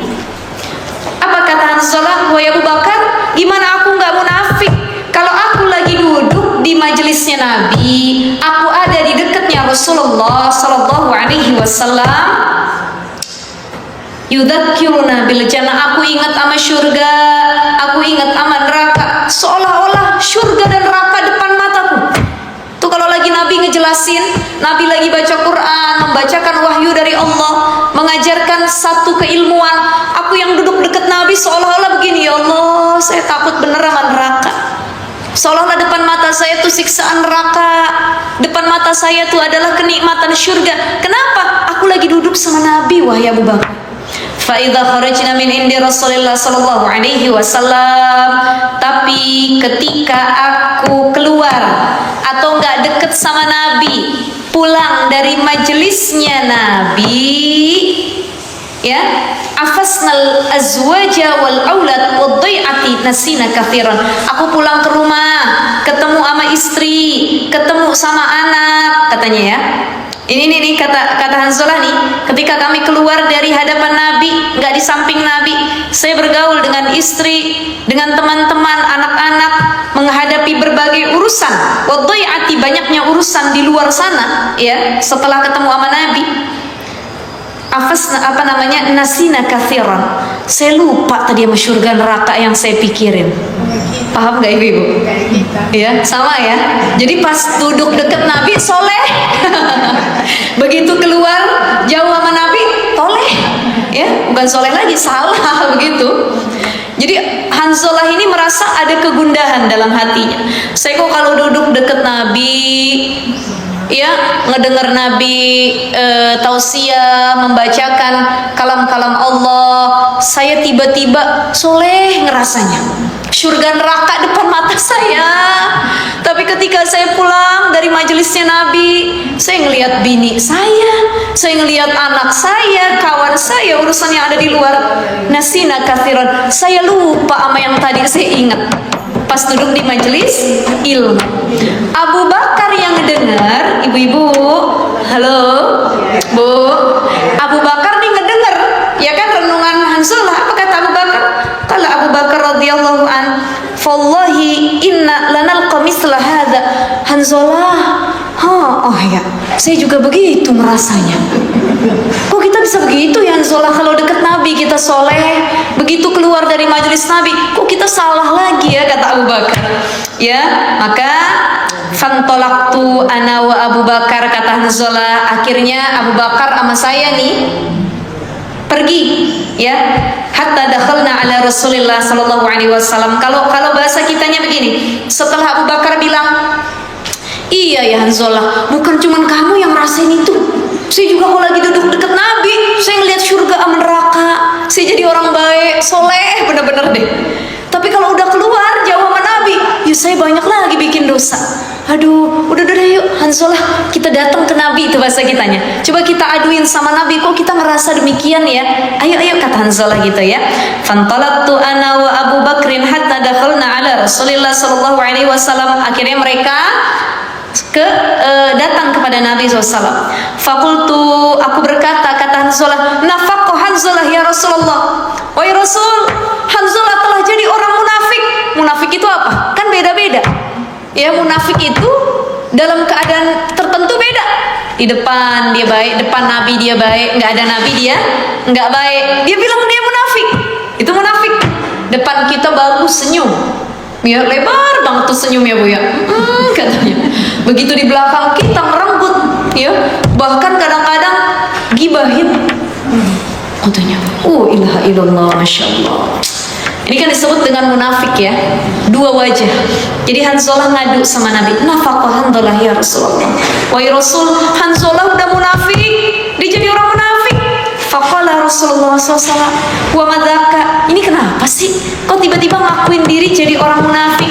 Apa kata Hanzalah? Wahai Abu Bakar, gimana aku nggak munafik kalau aku lagi duduk di majelisnya Nabi, aku ada di dekatnya Rasulullah sallallahu alaihi wasallam. Yudzakkiruna bil jannah, aku ingat sama surga, aku ingat sama neraka, seolah-olah surga dan neraka depan mataku. Tuh kalau lagi Nabi ngejelasin, Nabi lagi baca Quran, membacakan wahyu dari Allah, mengajarkan satu keilmuan, aku yang duduk dekat Nabi seolah-olah begini, ya Allah, saya takut bener sama neraka. Seolah-olah depan mata saya tuh siksaan neraka, depan mata saya tuh adalah kenikmatan surga. Kenapa? Aku lagi duduk sama Nabi, wahai Abu Bakar. Fa'idha kharajna min indi Rasulillah sallallahu alaihi wasallam. Tapi ketika aku keluar atau nggak deket sama Nabi, pulang dari majelisnya Nabi, ya, afasnal azwaja wal aulad wad dhai'ati nasina katsiran. Aku pulang ke rumah, ketemu sama istri, ketemu sama anak, katanya ya. Ini kata Hanzalah nih, ketika kami keluar dari hadapan Nabi, nggak di samping Nabi, saya bergaul dengan istri, dengan teman-teman, anak-anak, menghadapi berbagai urusan. Wadhai'ati, banyaknya urusan di luar sana, ya. Setelah ketemu sama Nabi, nasina katsiran. Saya lupa tadi sama surga neraka yang saya pikirin. Paham gak ibu-ibu? Ya, sama ya. Jadi pas duduk deket Nabi soleh, begitu keluar jauh sama Nabi toleh, ya, bukan soleh lagi, salah begitu. Jadi Hanzalah ini merasa ada kegundahan dalam hatinya. Saya kok kalau duduk deket Nabi, ya, ngedengar Nabi tausiah, membacakan kalam-kalam Allah, saya tiba-tiba soleh ngerasanya. Surga neraka depan mata saya. Tapi ketika saya pulang dari majelisnya Nabi, saya ngelihat bini saya ngelihat anak saya, kawan saya, urusan yang ada di luar. Nasina katsiran. Saya lupa sama yang tadi saya ingat pas duduk di majelis ilmu. Abu Bakar yang dengar, ibu-ibu, halo, Bu. Abu Bakar nih ngedenger, ya kan, renungan Hanzalah. Apa kata Abu Bakar? Kala Abu Bakar radhiyallahu an, "Wallahi inna lanalqa misla hadza." Hanzalah, oh ya, saya juga begitu merasanya. Kok kita bisa begitu ya Hanzalah, kalau dekat Nabi kita soleh, begitu keluar dari majelis Nabi, kok kita salah lagi ya, kata Abu Bakar. Ya, maka fantolaktu ana wa Abu Bakar, kata Hanzalah, akhirnya Abu Bakar sama saya nih pergi, ya, hatta dakhalna ala Rasulillah sallallahu alaihi wasallam. Kalau bahasa kitanya begini, setelah Abu Bakar bilang, iya ya Hanzalah, bukan cuman kamu yang rasain itu, saya juga kalau lagi duduk dekat Nabi, saya ngelihat surga sama neraka, saya jadi orang baik, soleh, bener-bener deh. Tapi kalau udah keluar jauh sama Nabi, ya saya banyak lagi bikin dosa. Aduh, udah yuk Hanzalah, kita datang ke Nabi, itu bahasa kitanya. Coba kita aduin sama Nabi, kok kita ngerasa demikian ya? Ayo kata Hanzalah gitu ya. Fantalaqtu ana wa Abu Bakrin hatta dakhalna ala Rasulillah sallallahu alaihi wasallam. Akhirnya mereka datang kepada Nabi SAW. Fakultu, aku berkata, kata Hanzalah, nafaqo Hanzalah ya Rasulullah. Wahai Rasul, Hanzalah telah jadi orang munafik. Munafik itu apa? Kan beda-beda. Ya, munafik itu dalam keadaan tertentu beda. Di depan dia baik, depan Nabi dia baik, nggak ada Nabi dia nggak baik. Dia bilang dia munafik. Itu munafik. Depan kita bagus, senyum, ya, lebar banget tuh senyumnya, Bu ya. Katanya. Begitu di belakang kita merenggut, ya, bahkan kadang-kadang gibahin. Katanya, ilaha illallah, masya Allah. Ini kan disebut dengan munafik ya, dua wajah. Jadi Hanzalah ngadu sama Nabi, nafaqah Hanzalah ya Rasulullah. Wahai Rasul, Hanzalah udah munafik, dia jadi orang munafik. Faqala Rasulullah SAW, wa madzaka, ini kenapa sih? Kok tiba-tiba ngakuin diri jadi orang munafik?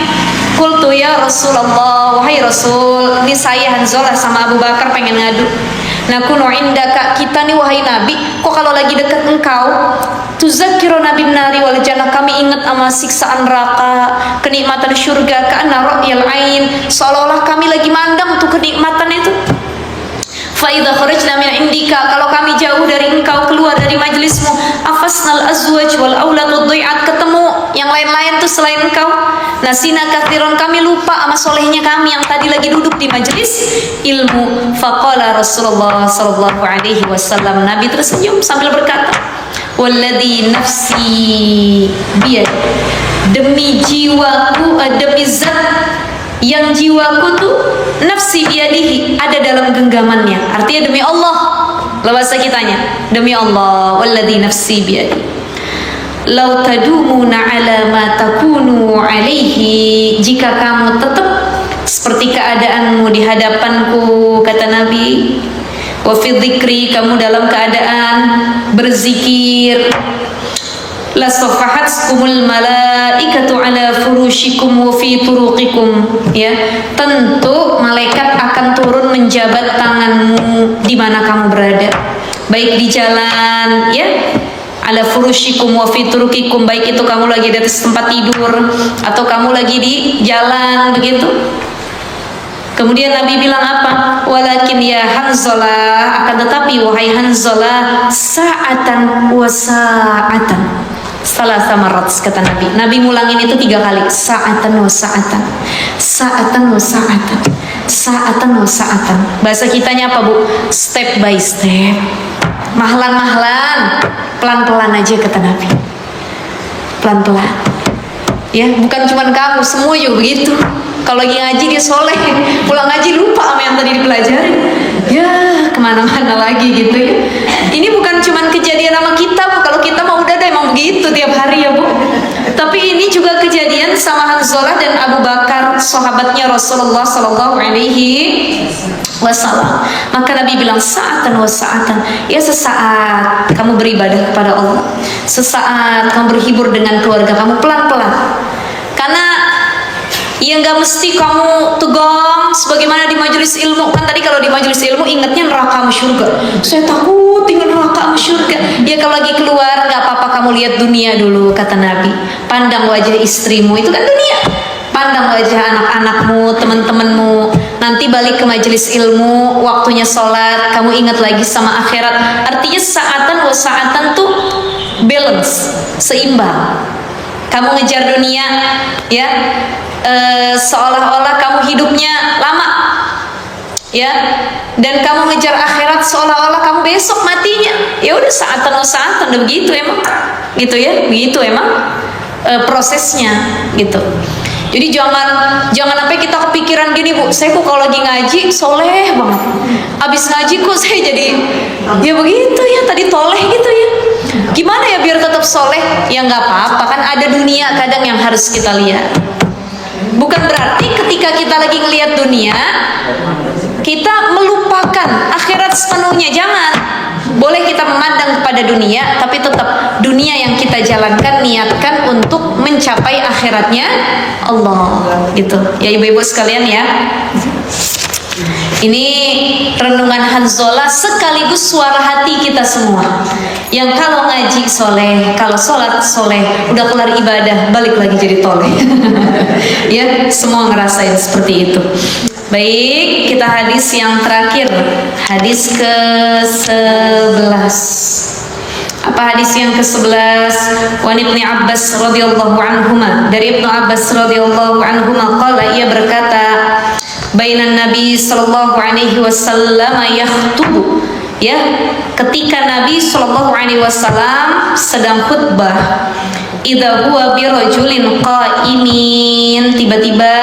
Qultu ya Rasulullah, wahai Rasul, ini saya Hanzalah sama Abu Bakar pengen ngadu. nakunu indaka, kita nih wahai Nabi, kok kalau lagi dekat engkau, tuzakkiruna bin nari wal jannah, kami ingat sama siksaan neraka, kenikmatan surga, ka'anna ra'yal ain, seolah-olah kami lagi mandang tuh kenikmatan itu. Fa idza kharajna min indika, kalau kami jauh dari engkau, keluar dari majelismu, afasnal azwaj wal aulad wadhi'at, ketemu yang lain-lain tuh selain engkau, nasina katsiran, kami lupa sama solehnya kami yang tadi lagi duduk di majelis ilmu. Faqala Rasulullah sallallahu alaihi wasallam, Nabi tersenyum sambil berkata, walladzi nafsi biyad, demi jiwaku, demi zat yang jiwaku tuh nafsi biadihi, ada dalam genggamannya. Artinya demi Allah, bahasa kitanya, demi Allah, walladzi nafsi biadihi, lau tadumuna ala ma takunu alaihi, jika kamu tetap seperti keadaanmu di hadapanku, kata Nabi, wa fi dzikri, kamu dalam keadaan berzikir, la safahatkumul malaikatu ala furushikum wa fi turuqikum, ya, tentu malaikat akan turun menjabat tanganmu di mana kamu berada, baik di jalan, ya, ala furushikum wa fi turuqikum, baik itu kamu lagi di atas tempat tidur atau kamu lagi di jalan, begitu. Kemudian Nabi bilang apa? Walakin ya Hanzalah, akan tetapi wahai Hanzalah, sa'atan wa sa'atan, salah sama rats, kata Nabi. Nabi ngulangin itu 3 kali. Sa'atan wa sa'atan, sa'atan wa sa'atan, sa'atan wa sa'atan. Bahasa kitanya apa, Bu? Step by step, mahlan-mahlan, pelan-pelan aja, kata Nabi. Pelan-pelan. Ya, bukan cuman kamu, semua juga begitu. Kalau lagi ngaji dia soleh, pulang ngaji lupa sama yang tadi dipelajarin. Ya, kemana-mana lagi gitu ya. Ini bukan cuman kejadian sama kita, Bu. Kalau kita mau udah emang begitu tiap hari ya, Bu. Tapi ini juga kejadian sama Hanzalah dan Abu Bakar, sahabatnya Rasulullah Sallallahu Alaihi Wasallam. Maka Nabi bilang sa'atan wa sa'atan, ya sesaat kamu beribadah kepada Allah, sesaat kamu berhibur dengan keluarga kamu, pelan-pelan. Karena ya nggak mesti kamu tegang sebagaimana di majelis ilmu. Kan tadi kalau di majelis ilmu ingatnya neraka sama surga, saya takut tinggal neraka sama surga. Ya kalau lagi keluar nggak apa-apa, kamu lihat dunia dulu, kata Nabi. Pandang wajah istrimu, itu kan dunia. Pandang wajah anak-anakmu, teman-temanmu. Nanti balik ke majelis ilmu, waktunya sholat, kamu ingat lagi sama akhirat. Artinya sa'atan wa sa'atan tuh balance, seimbang. Kamu ngejar dunia, ya, seolah-olah kamu hidupnya lama, ya, dan kamu ngejar akhirat seolah-olah kamu besok matinya. Ya udah sa'atan wa sa'atan, udah begitu emang, gitu ya, begitu emang prosesnya, gitu. Jadi jangan sampai kita kepikiran gini, Bu, saya kok kalau lagi ngaji soleh banget, abis ngaji kok saya jadi ya begitu ya, tadi toleh gitu ya. Gimana ya biar tetap soleh? Ya nggak apa-apa, kan ada dunia kadang yang harus kita lihat. Bukan berarti ketika kita lagi ngelihat dunia kita melupakan akhirat sepenuhnya, jangan. Boleh kita memandang kepada dunia, tapi tetap dunia yang kita jalankan, niatkan untuk mencapai akhiratnya Allah, gitu ya ibu-ibu sekalian ya. Ini renungan Hanzalah sekaligus suara hati kita semua, yang kalau ngaji soleh, kalau sholat soleh, udah kelar ibadah balik lagi jadi toleh. Ya, semua ngerasain seperti itu. Baik, kita hadis yang terakhir, hadis ke-11. Apa hadis yang ke-11? Wa Ibnu Abbas radhiyallahu anhuma, dari Ibnu Abbas radhiyallahu anhuma qala, ia berkata, bainan Nabi sallallahu alaihi wasallam yakhutubu, ya, ketika Nabi sallallahu alaihi wasallam sedang khutbah, idza huwa birajulin qaimin, tiba-tiba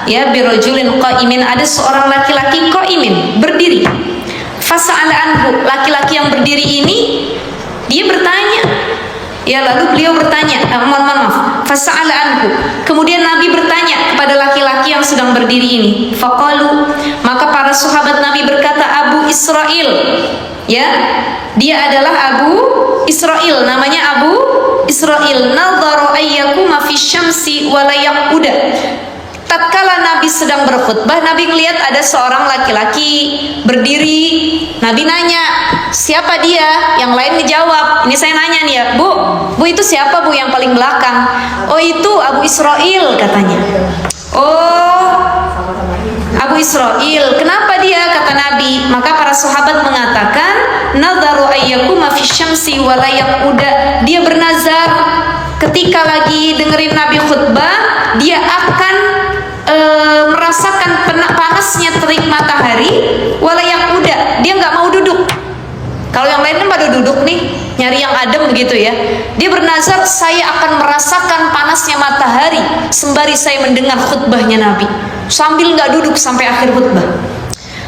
ya birajulin qaimin, ada seorang laki-laki qaimin, berdiri. Fasa'ala anhu, laki-laki yang berdiri ini dia bertanya, ya, lalu beliau bertanya, maaf, fasa'ala anhu, kemudian Nabi bertanya kepada laki-laki yang sedang berdiri ini. Faqalu, maka para sahabat Nabi berkata, Abu Israil, ya, dia adalah Abu Israil, namanya Abu Israil. Nadhara ayyakuma fi syamsi wa la yaquda, tatkala tatkala Nabi sedang berkhutbah, Nabi ngelihat ada seorang laki-laki berdiri. Nabi nanya, siapa dia? Yang lain ngejawab. Ini saya nanya nih ya, Bu itu siapa Bu yang paling belakang? Oh itu Abu Israil katanya. Oh Abu Israil, kenapa dia? Kata Nabi. Maka para sahabat mengatakan, nadharu ayyakuma fi syamsi wa la yaquda. Dia bernazar ketika lagi dengerin Nabi khutbah, dia akan merasakan panasnya terik matahari, wala yaquda. Dia nggak mau duduk. Kalau yang lain kan pada duduk nih, nyari yang adem begitu ya. Dia bernazar, saya akan merasakan panasnya matahari sembari saya mendengar khutbahnya Nabi, sambil nggak duduk sampai akhir khutbah.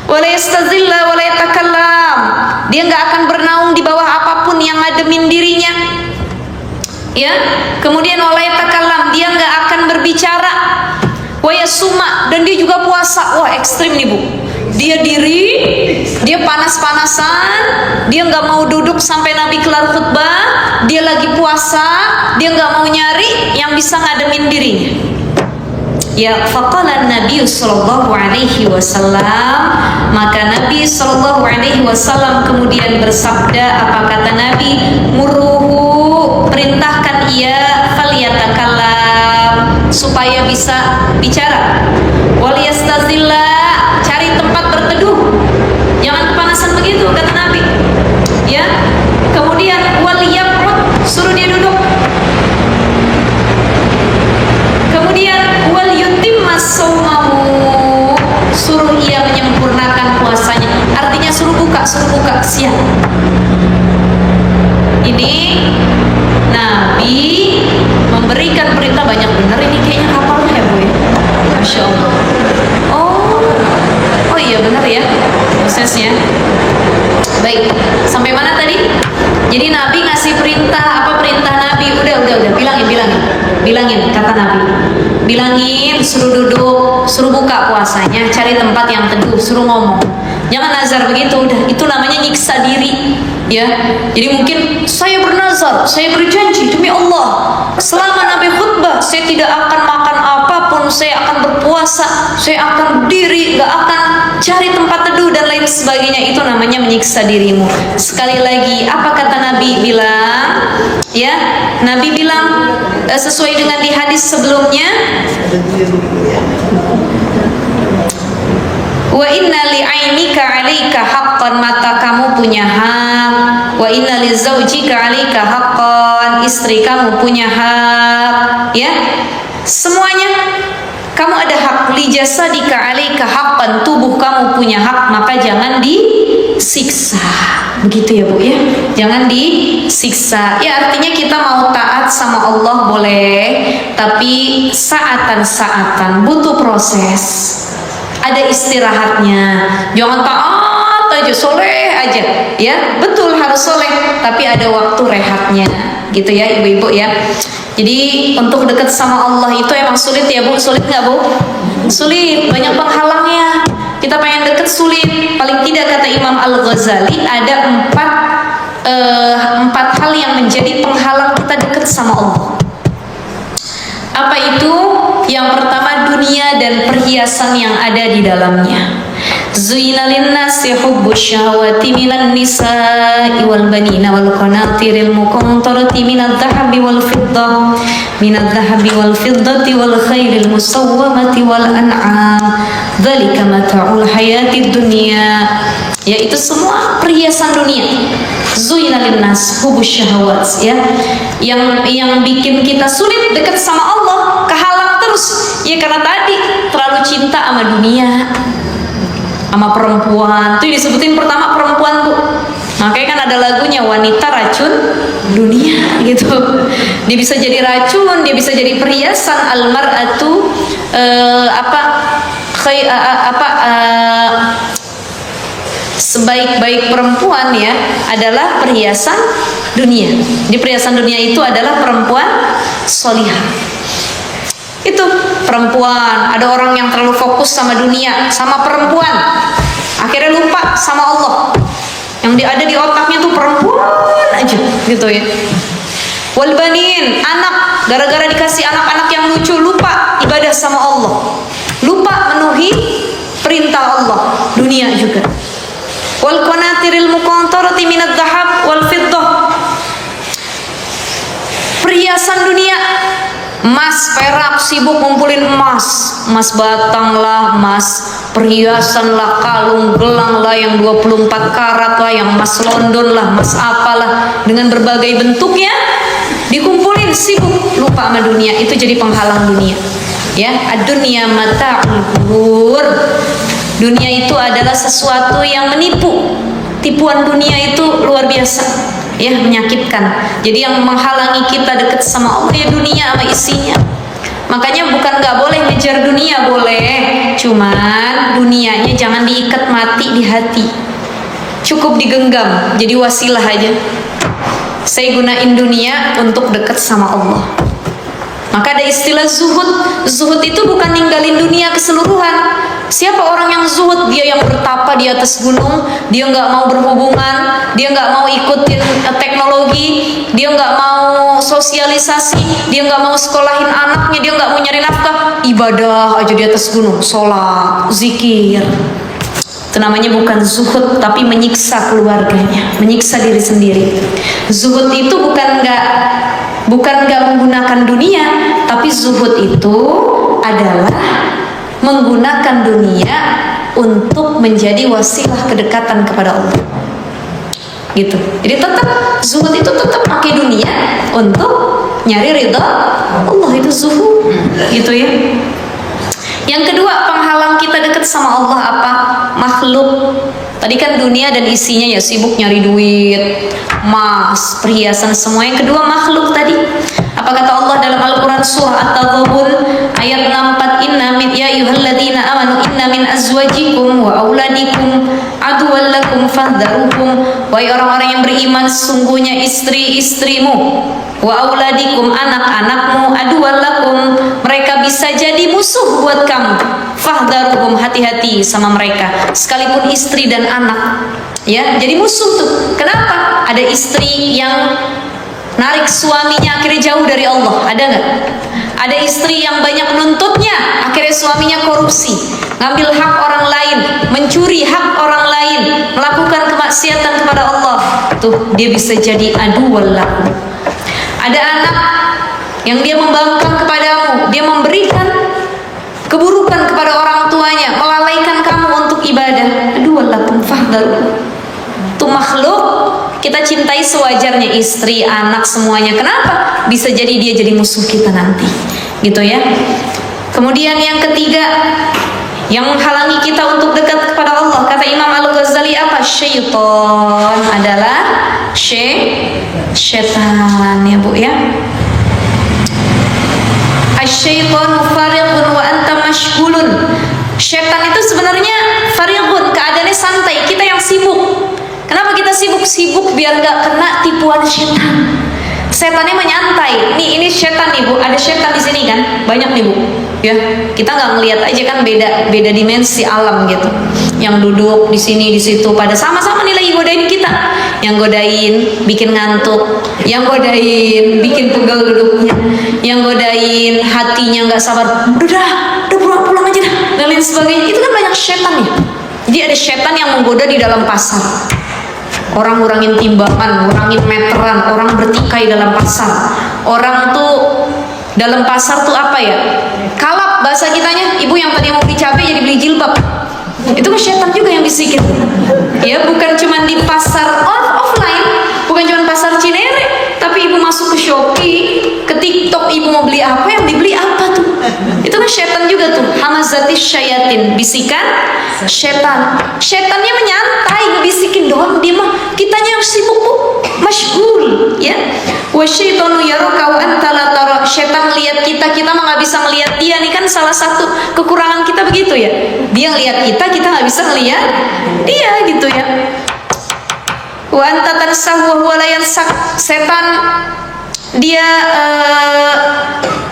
Wala yastazilla wala yatakallam. Dia nggak akan bernaung di bawah apapun yang ngademin dirinya. Ya, kemudian wala yatakallam, dia nggak akan berbicara. Wa yasuma, dan dia juga puasa. Wah, ekstrim nih Bu. Dia diri, dia panas-panasan, dia nggak mau duduk sampai Nabi kelar khutbah, dia lagi puasa, dia nggak mau nyari yang bisa ngademin dirinya. Ya, faqala Nabi sallallahu alaihi wasallam, maka Nabi sallallahu alaihi wasallam kemudian bersabda, apa kata Nabi? Muruhu, perintahkan ia falyatakallam, supaya bisa bicara. Wal yastazilla, cari tempat berteduh, jangan kepanasan begitu kata Nabi. Ya, kemudian wal yaqud, suruh dia duduk. Kemudian wal yutimma saumahu, suruh ia menyempurnakan puasanya. Artinya suruh buka siap. Ini Nabi memberikan perintah banyak benar. Ini kayaknya hafalnya ya Bu ya. Masya Allah. Oh iya benar ya prosesnya. Baik, sampai mana tadi? Jadi Nabi ngasih perintah. Apa perintah Nabi? Udah bilangin kata Nabi. Bilangin, suruh duduk, suruh buka puasanya, cari tempat yang teduh, suruh ngomong. Jangan nazar begitu, udah itu namanya nyiksa diri. Ya, jadi mungkin saya bernazar, saya berjanji demi Allah, selama Nabi khutbah saya tidak akan makan apapun, saya akan berpuasa, saya akan berdiri, gak akan cari tempat teduh dan lain sebagainya. Itu namanya menyiksa dirimu. Sekali lagi, apa kata Nabi bilang? Ya, Nabi bilang sesuai dengan di hadis sebelumnya, wa inna li'ainika 'alaika haqqan, mata kamu punya hak. Wa inna li zaujika 'alaika haqqan, istri kamu punya hak. Ya, semuanya kamu ada hak. Li jasadika 'alaika haqqan, tubuh kamu punya hak, maka jangan disiksa. Begitu ya Bu ya, jangan disiksa. Ya, artinya kita mau taat sama Allah boleh, tapi saatan-saatan, butuh proses, ada istirahatnya. Jangan taat aja, soleh aja. Ya, betul harus soleh, tapi ada waktu rehatnya. Gitu ya ibu-ibu ya. Jadi untuk dekat sama Allah itu emang sulit ya Bu. Sulit nggak Bu? Sulit, banyak penghalangnya. Kita pengen deket sulit. Paling tidak kata Imam Al-Ghazali ada empat hal yang menjadi penghalang kita dekat sama Allah. Apa itu? Yang pertama, dunia dan perhiasan yang ada di dalamnya. Zuyina linnasi hubbus syahawati minan nisa'i wal banina wal qanatiril muqantarati minadh dhahabi wal fiddah wal khairil musawwamati wal an'am dzalika mata'ul hayatid dunya. Yaitu semua perhiasan dunia. Zuyina linnas hubbus syahawat, ya, yang bikin kita sulit dekat sama Allah, kehalang terus ya karena tadi terlalu cinta sama dunia, sama perempuan. Itu disebutin pertama perempuan tuh. Makanya kan ada lagunya, wanita racun dunia gitu. Dia bisa jadi racun, dia bisa jadi perhiasan. Almar'atu sebaik-baik perempuan ya adalah perhiasan dunia. Di perhiasan dunia itu adalah perempuan solihah. Itu perempuan. Ada orang yang terlalu fokus sama dunia, sama perempuan, akhirnya lupa sama Allah. Yang ada di otaknya tuh perempuan aja gitu ya. Wal banin, anak, gara-gara dikasih anak-anak yang lucu lupa ibadah sama Allah, lupa perintah Allah, dunia juga. Wal qanatiril muqantarati minadh dhahab wal fiddah, perhiasan dunia, emas, perak, sibuk ngumpulin emas, emas batang lah, emas perhiasan lah, kalung, gelang lah yang 24 karat lah, yang emas London lah, emas apalah, dengan berbagai bentuknya dikumpulin, sibuk, lupa sama dunia. Itu jadi penghalang dunia. Ya, ad-dunya mata'ul ghurur. Dunia itu adalah sesuatu yang menipu. Tipuan dunia itu luar biasa, ya, menyakitkan. Jadi yang menghalangi kita dekat sama Allah ya dunia sama isinya. Makanya bukan nggak boleh ngejar dunia, boleh, cuman dunianya jangan diikat mati di hati, cukup digenggam, jadi wasilah aja. Saya gunain dunia untuk dekat sama Allah. Maka ada istilah zuhud. Zuhud itu bukan ninggalin dunia keseluruhan. Siapa orang yang zuhud? Dia yang bertapa di atas gunung, dia nggak mau berhubungan, dia nggak mau ikutin teknologi, dia nggak mau sosialisasi, dia nggak mau sekolahin anaknya, dia nggak mau nyari nafkah, ibadah aja di atas gunung, sholat, zikir. Itu namanya bukan zuhud, tapi menyiksa keluarganya, menyiksa diri sendiri. Zuhud itu bukan nggak menggunakan dunia, tapi zuhud itu adalah menggunakan dunia untuk menjadi wasilah kedekatan kepada Allah. Gitu. Jadi tetap zuhud itu tetap pakai dunia untuk nyari ridha Allah, itu zuhud. Gitu ya. Yang kedua, penghalang kita dekat sama Allah apa? Makhluk. Tadi kan dunia dan isinya ya, sibuk nyari duit, emas, perhiasan, semua. Yang kedua makhluk tadi. Apa kata Allah dalam Al-Quran surah At-Taghabun ayat 64, inna min ya ayyuhalladzina amanu inna min azwajikum wa auladikum aduwwan lakum fahdharuhum. Wahai orang-orang yang beriman, sesungguhnya istri-istrimu, wa auladikum, anak-anakmu, aduwwan lakum, mereka bisa jadi musuh buat kamu. Fahdharuhum, hati-hati sama mereka, sekalipun istri dan anak. Ya, jadi musuh tuh. Kenapa? Ada istri yang narik suaminya akhirnya jauh dari Allah, ada nggak? Ada istri yang banyak menuntutnya, akhirnya suaminya korupsi, ngambil hak orang lain, mencuri hak orang lain, melakukan kemaksiatan kepada Allah. Tuh, dia bisa jadi aduwwal lakum. Ada anak yang dia membangkang kepadamu, dia memberikan keburukan kepada orang tuanya, melalaikan kamu untuk ibadah. Aduwwal lakum fahdharu. Itu makhluk kita cintai sewajarnya, istri, anak, semuanya. Kenapa? Bisa jadi dia jadi musuh kita nanti, gitu ya. Kemudian yang ketiga, yang menghalangi kita untuk dekat kepada Allah, kata Imam Al-Ghazali apa? Syaitan adalah syaitan, ya Bu ya. Asy-syaitanu farighun wa anta mashghulun. Syaitan itu sebenarnya farighun, keadaannya santai, kita yang sibuk. Kenapa kita sibuk-sibuk? Biar gak kena tipuan syaitan. Setannya menyantai. Ini syaitan nih Bu, ada syaitan di sini kan, banyak nih Bu. Ya, kita nggak ngelihat aja kan, beda dimensi alam gitu. Yang duduk di sini di situ, pada sama-sama nih lagi godain kita. Yang godain bikin ngantuk, yang godain bikin pegel duduknya, yang godain hatinya nggak sabar. Udah pulang aja dah, dan lain sebagainya. Itu kan banyak syaitan ya. Jadi ada syaitan yang menggoda di dalam pasar. Orang ngurangin timbangan, ngurangin meteran, orang bertikai dalam pasar. Orang tuh dalam pasar tuh apa ya? Kalap bahasa kitanya. Ibu yang tadi mau beli cabai jadi beli jilbab. Itu kan syaitan juga yang bisikin. Ya, bukan cuma di pasar offline, bukan cuma pasar Cinere, tapi ibu masuk ke Shopee, ke TikTok, ibu mau beli apa, yang dibeli apa tuh? Itu kan syaitan juga tuh. Hamazatis syayatin, bisikan syaitan. Syaitannya menyantai, ngebisikin doang, dia mah kitanya yang sibuk Bu, masyghul, ya. Wa syaitanu yaraka wa anta la tara. Syaitan ngelihat kita mah nggak bisa ngelihat dia. Nih kan salah satu kekurangan kita begitu ya. Dia ngelihat kita nggak bisa ngelihat dia, gitu ya. Wa anta tansahu wa huwa la yansak. Setan dia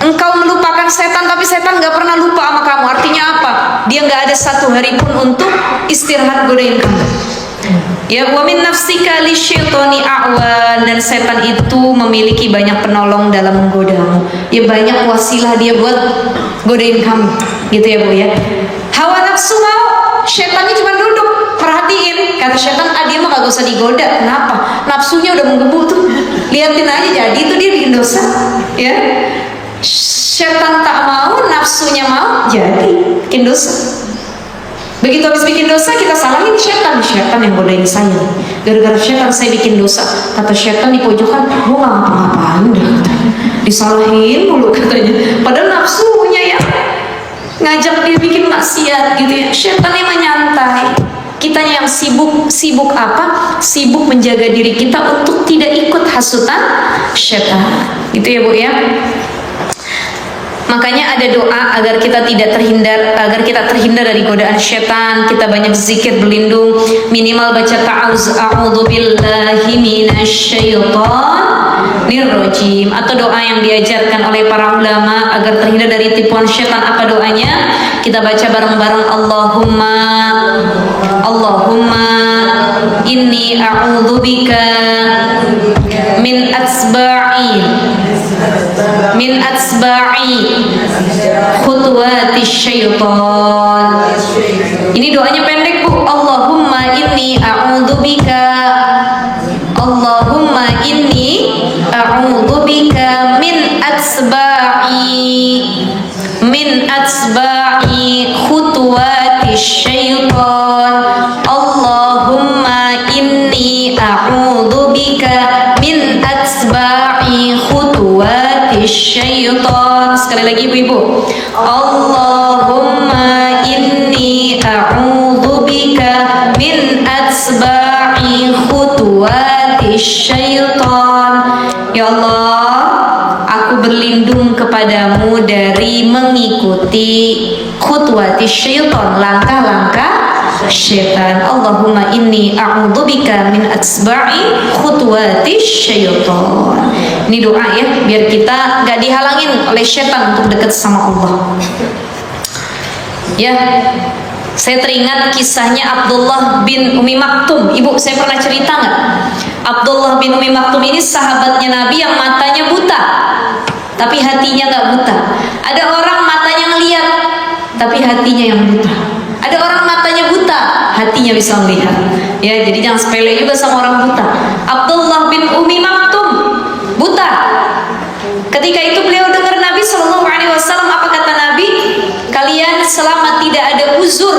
engkau melupakan setan, tapi setan nggak pernah lupa sama kamu. Artinya apa? Dia nggak ada satu hari pun untuk istirahat godain kamu. Ya, wa min nafsika lisyaitani a'wan, dan setan itu memiliki banyak penolong dalam menggodamu. Ya, banyak wasilah dia buat godain kamu, gitu ya Bu ya. Hawa nafsu mau, setannya cuma duduk perhatiin. Kata setan, dia mah gak usah digoda. Kenapa? Nafsunya udah menggebu tuh. Liatin aja, jadi itu dia bikin dosa. Ya, setan tak mau, nafsunya mau, jadi bikin dosa. Begitu habis bikin dosa, kita salahin setan. Setan yang godain saya. Gara-gara setan saya bikin dosa. Kata setan di pojokan, gue gak ngapa-ngapain deh. Disalahin mulu katanya. Padahal nafsunya ya ngajak dia bikin maksiat gitu ya. Setannya menyantai. Kitanya yang sibuk apa? Sibuk menjaga diri kita untuk tidak ikut hasutan setan. Gitu ya Bu ya. Makanya ada doa agar kita terhindar dari godaan setan. Kita banyak zikir berlindung, minimal baca a'udzubillahi minasyaitonir rajim, atau doa yang diajarkan oleh para ulama agar terhindar dari tipuan setan. Apa doanya? Kita baca bareng-bareng, Allahumma inni a'udzubika min atsba'i khutuwati syaitan. Ini doanya pendek Bu. Allahumma inni a'udzubika min atsba'i khutuwati syaitan. Allahumma inni a'udzubika min atsba'i khutuwati syaitan. Sekali lagi Ibu-ibu. Allahumma inni a'udzubika min atsba'i khutuwati syaitan. Ya Allah, aku berlindung kepadamu dari mengikuti khutuwati syaitan, langkah-langkah syaitan. Allahumma inni a'udzubika min atsba'i khutuwati syaitan. Ini doa ya, biar kita gak dihalangin oleh syaitan untuk dekat sama Allah. Ya, saya teringat kisahnya Abdullah bin Umi Maktum. Ibu, saya pernah cerita nggak? Abdullah bin Umi Maktum ini sahabatnya Nabi yang matanya buta, tapi hatinya nggak buta. Ada orang matanya ngelihat, tapi hatinya yang buta. Ada orang matanya buta, hatinya bisa melihat. Ya, jadi jangan sepele juga sama orang buta. Abdullah bin Umi Maktum buta. Ketika itu beliau dengar Nabi Shallallahu Alaihi Wasallam, apa kata Nabi? Kalian selama tidak ada uzur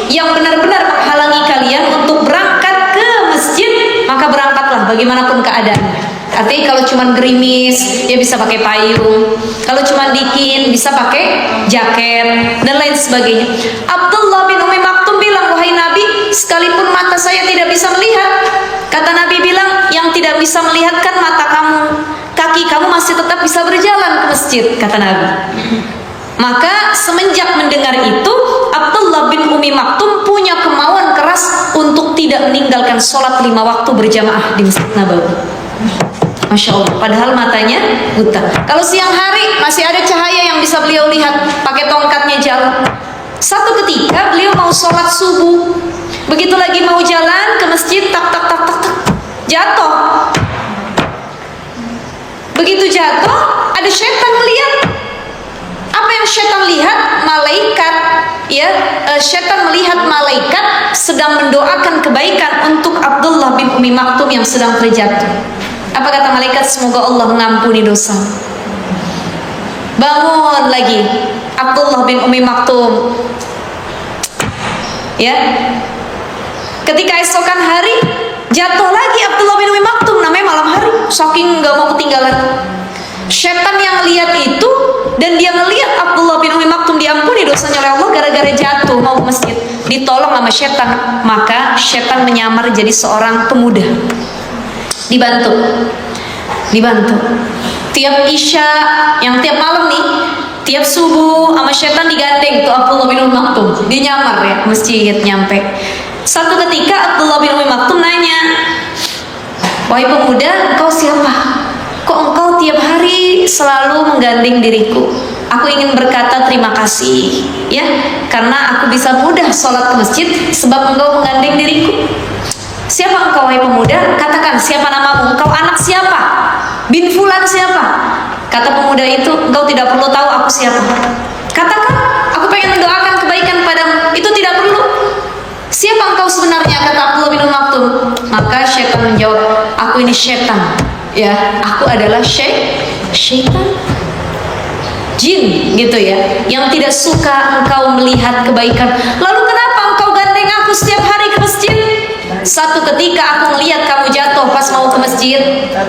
yang benar-benar menghalangi kalian untuk berangkat ke masjid, maka berangkatlah bagaimanapun keadaannya. Artinya kalau cuma gerimis, ya bisa pakai payung. Kalau cuma dingin, bisa pakai jaket dan lain sebagainya. Abdullah bin Umi Maktum bilang, wahai Nabi, sekalipun mata saya tidak bisa melihat, kata Nabi bilang, yang tidak bisa melihat kan mata kamu, kaki kamu masih tetap bisa berjalan ke masjid, kata Nabi. Maka semenjak mendengar itu, Abdullah bin Umi Maktum punya kemauan keras untuk tidak meninggalkan sholat 5 waktu berjamaah di Masjid Nabawi. Masya Allah, padahal matanya buta. Kalau siang hari masih ada cahaya yang bisa beliau lihat, pakai tongkatnya jalan. Satu ketika beliau mau sholat subuh, begitu lagi mau jalan ke masjid, tak jatuh. Begitu jatuh, ada setan melihat. Apa yang setan lihat? Malaikat. Ya, setan melihat malaikat sedang mendoakan kebaikan untuk Abdullah bin Umi Maktum yang sedang terjatuh. Apa kata malaikat? Semoga Allah mengampuni dosa. Bangun lagi Abdullah bin Umi Maktum. Ya. Ketika esokan hari jatuh lagi Abdullah bin Umi Maktum, namanya malam hari, saking gak mau ketinggalan. Setan yang lihat itu, dan dia ngelihat Abdullah bin Umi Maktum diampuni dosanya oleh Allah gara-gara jatuh mau ke masjid, ditolong sama setan. Maka setan menyamar jadi seorang pemuda, dibantu. Tiap isya, yang tiap malam nih, tiap subuh sama setan digandeng tuh Abdullah bin Umi Maktum. Dia nyamar ya ke masjid, nyampe. Satu ketika Abdullah bin Umi Maktum nanya, wahai pemuda, engkau siapa? Kok engkau tiap hari selalu menggandeng diriku? Aku ingin berkata terima kasih, ya, karena aku bisa mudah sholat ke masjid sebab engkau menggandeng diriku. Siapa engkau, wahai pemuda? Katakan, siapa namamu? Engkau anak siapa? Bin Fulan siapa? Kata pemuda itu, engkau tidak perlu tahu aku siapa. Katakan, aku pengen mendoakan kebaikan padamu. Itu tidak perlu. Siapa engkau sebenarnya? Kata Abdullah bin Maktum. Maka syaitan menjawab, aku ini syaitan. Ya, aku adalah syaitan. Jin gitu ya, yang tidak suka engkau melihat kebaikan. Lalu kenapa engkau gandeng aku setiap hari ke masjid? Satu ketika aku melihat kamu jatuh pas mau ke masjid,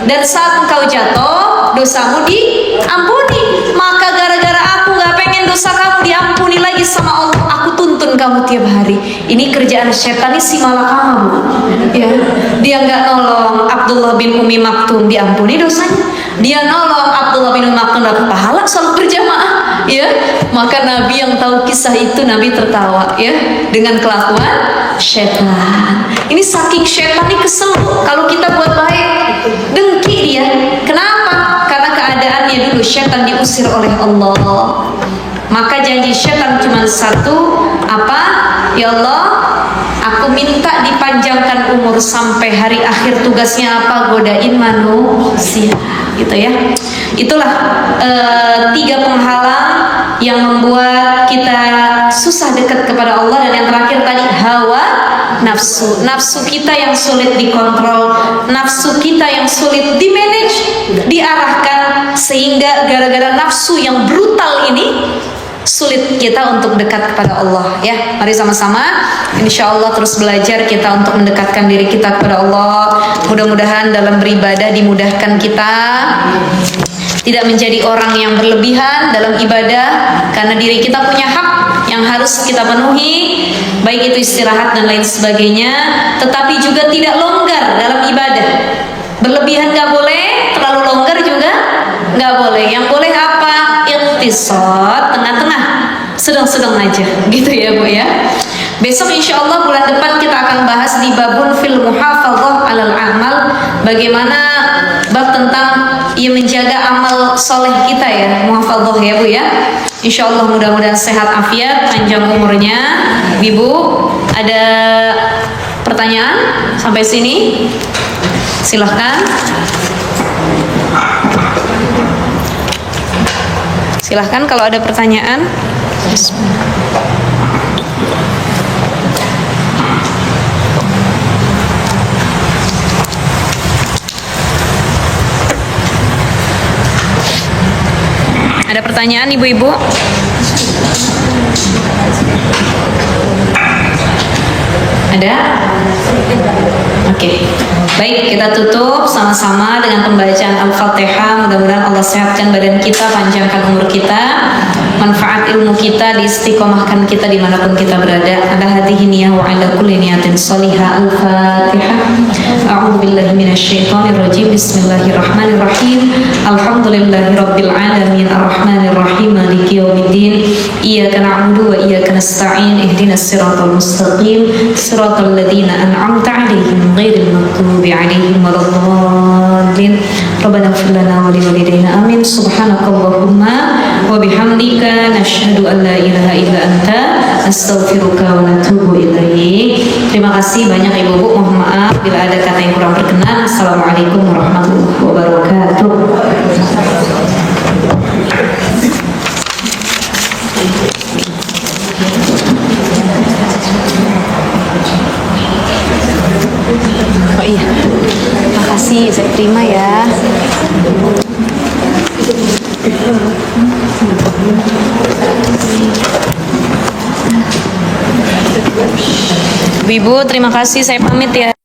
dan saat engkau jatuh dosamu diampuni. Maka gara-gara aku gak pengen dosa kamu diampuni lagi sama Allah, aku tuntun kamu tiap hari. Ini kerjaan setan, ini si malakama, Bu. Ya, dia nggak nolong Abdullah bin Umi Maktum diampuni dosanya. Dia nolong Abdullah bin Umi Maktum dapat pahala sholat berjamaah. Ya, maka Nabi yang tahu kisah itu, Nabi tertawa ya dengan kelakuan setan. Ini saking setan ini kesel kalau kita buat baik, dengki dia. Kenapa? Karena keadaannya dulu setan diusir oleh Allah. Maka janji setan cuma satu, apa? Ya Allah, aku minta dipanjangkan umur sampai hari akhir. Tugasnya apa? Godain manusia, gitu ya. Itulah 3 penghalang yang membuat kita susah dekat kepada Allah. Dan yang terakhir tadi, hawa nafsu. Nafsu kita yang sulit dikontrol, nafsu kita yang sulit dimanage, diarahkan, sehingga gara-gara nafsu yang brutal ini sulit kita untuk dekat kepada Allah ya. Mari sama-sama insya Allah terus belajar kita untuk mendekatkan diri kita kepada Allah. Mudah-mudahan dalam beribadah dimudahkan kita, tidak menjadi orang yang berlebihan dalam ibadah, karena diri kita punya hak yang harus kita penuhi, baik itu istirahat dan lain sebagainya. Tetapi juga tidak longgar dalam ibadah. Berlebihan gak boleh, terlalu longgar juga gak boleh. Yang boleh apa? Ikhtisar, tengah-tengah, sedang-sedang aja, gitu ya Bu ya. Besok insya Allah bulan depan kita akan bahas di babun fil muhafadzah alal amal, bagaimana bab tentang ia menjaga amal soleh kita ya, muhafadzah ya Bu ya. Insya Allah mudah-mudahan sehat afiat, panjang umurnya. Ibu, ada pertanyaan sampai sini? Silahkan. Silahkan kalau ada pertanyaan. Ada pertanyaan ibu-ibu? Ada? Oke. Baik, kita tutup sama-sama dengan pembacaan Al-Fatihah. Mudah-mudahan Allah sehatkan badan kita, panjangkan umur kita, manfaat ilmu kita, diistiqomahkan kita dimanapun kita berada. Ala hadhihi niyah wa ala kulli niyatin salihah. Al-Fatihah. A'udzu billahi minasyaitonir rajim. Bismillahirrahmanirrahim. Alhamdulillahi rabbil alamin, arrahmanir rahim, maliki yaumiddin. Iyyaka na'budu wa iyyaka nasta'in. Ihdinas siratal mustaqim, siratal ladzina an'amta 'alaihim ghairil maghdubi 'alaihim waladdallin. Rabbana ighfir lana wa liwalidayna amin. Subhanakallahumma wa bihamdika nasyhadu an la ilaha illa anta astaghfiruka wa natubu ilaik. Terima kasih banyak ibu-ibu. Mohon maaf bila ada kata yang kurang berkenan. Assalamualaikum warahmatullahi wabarakatuh. Oh iya, makasih, saya terima ya. Ibu, terima kasih, saya pamit ya.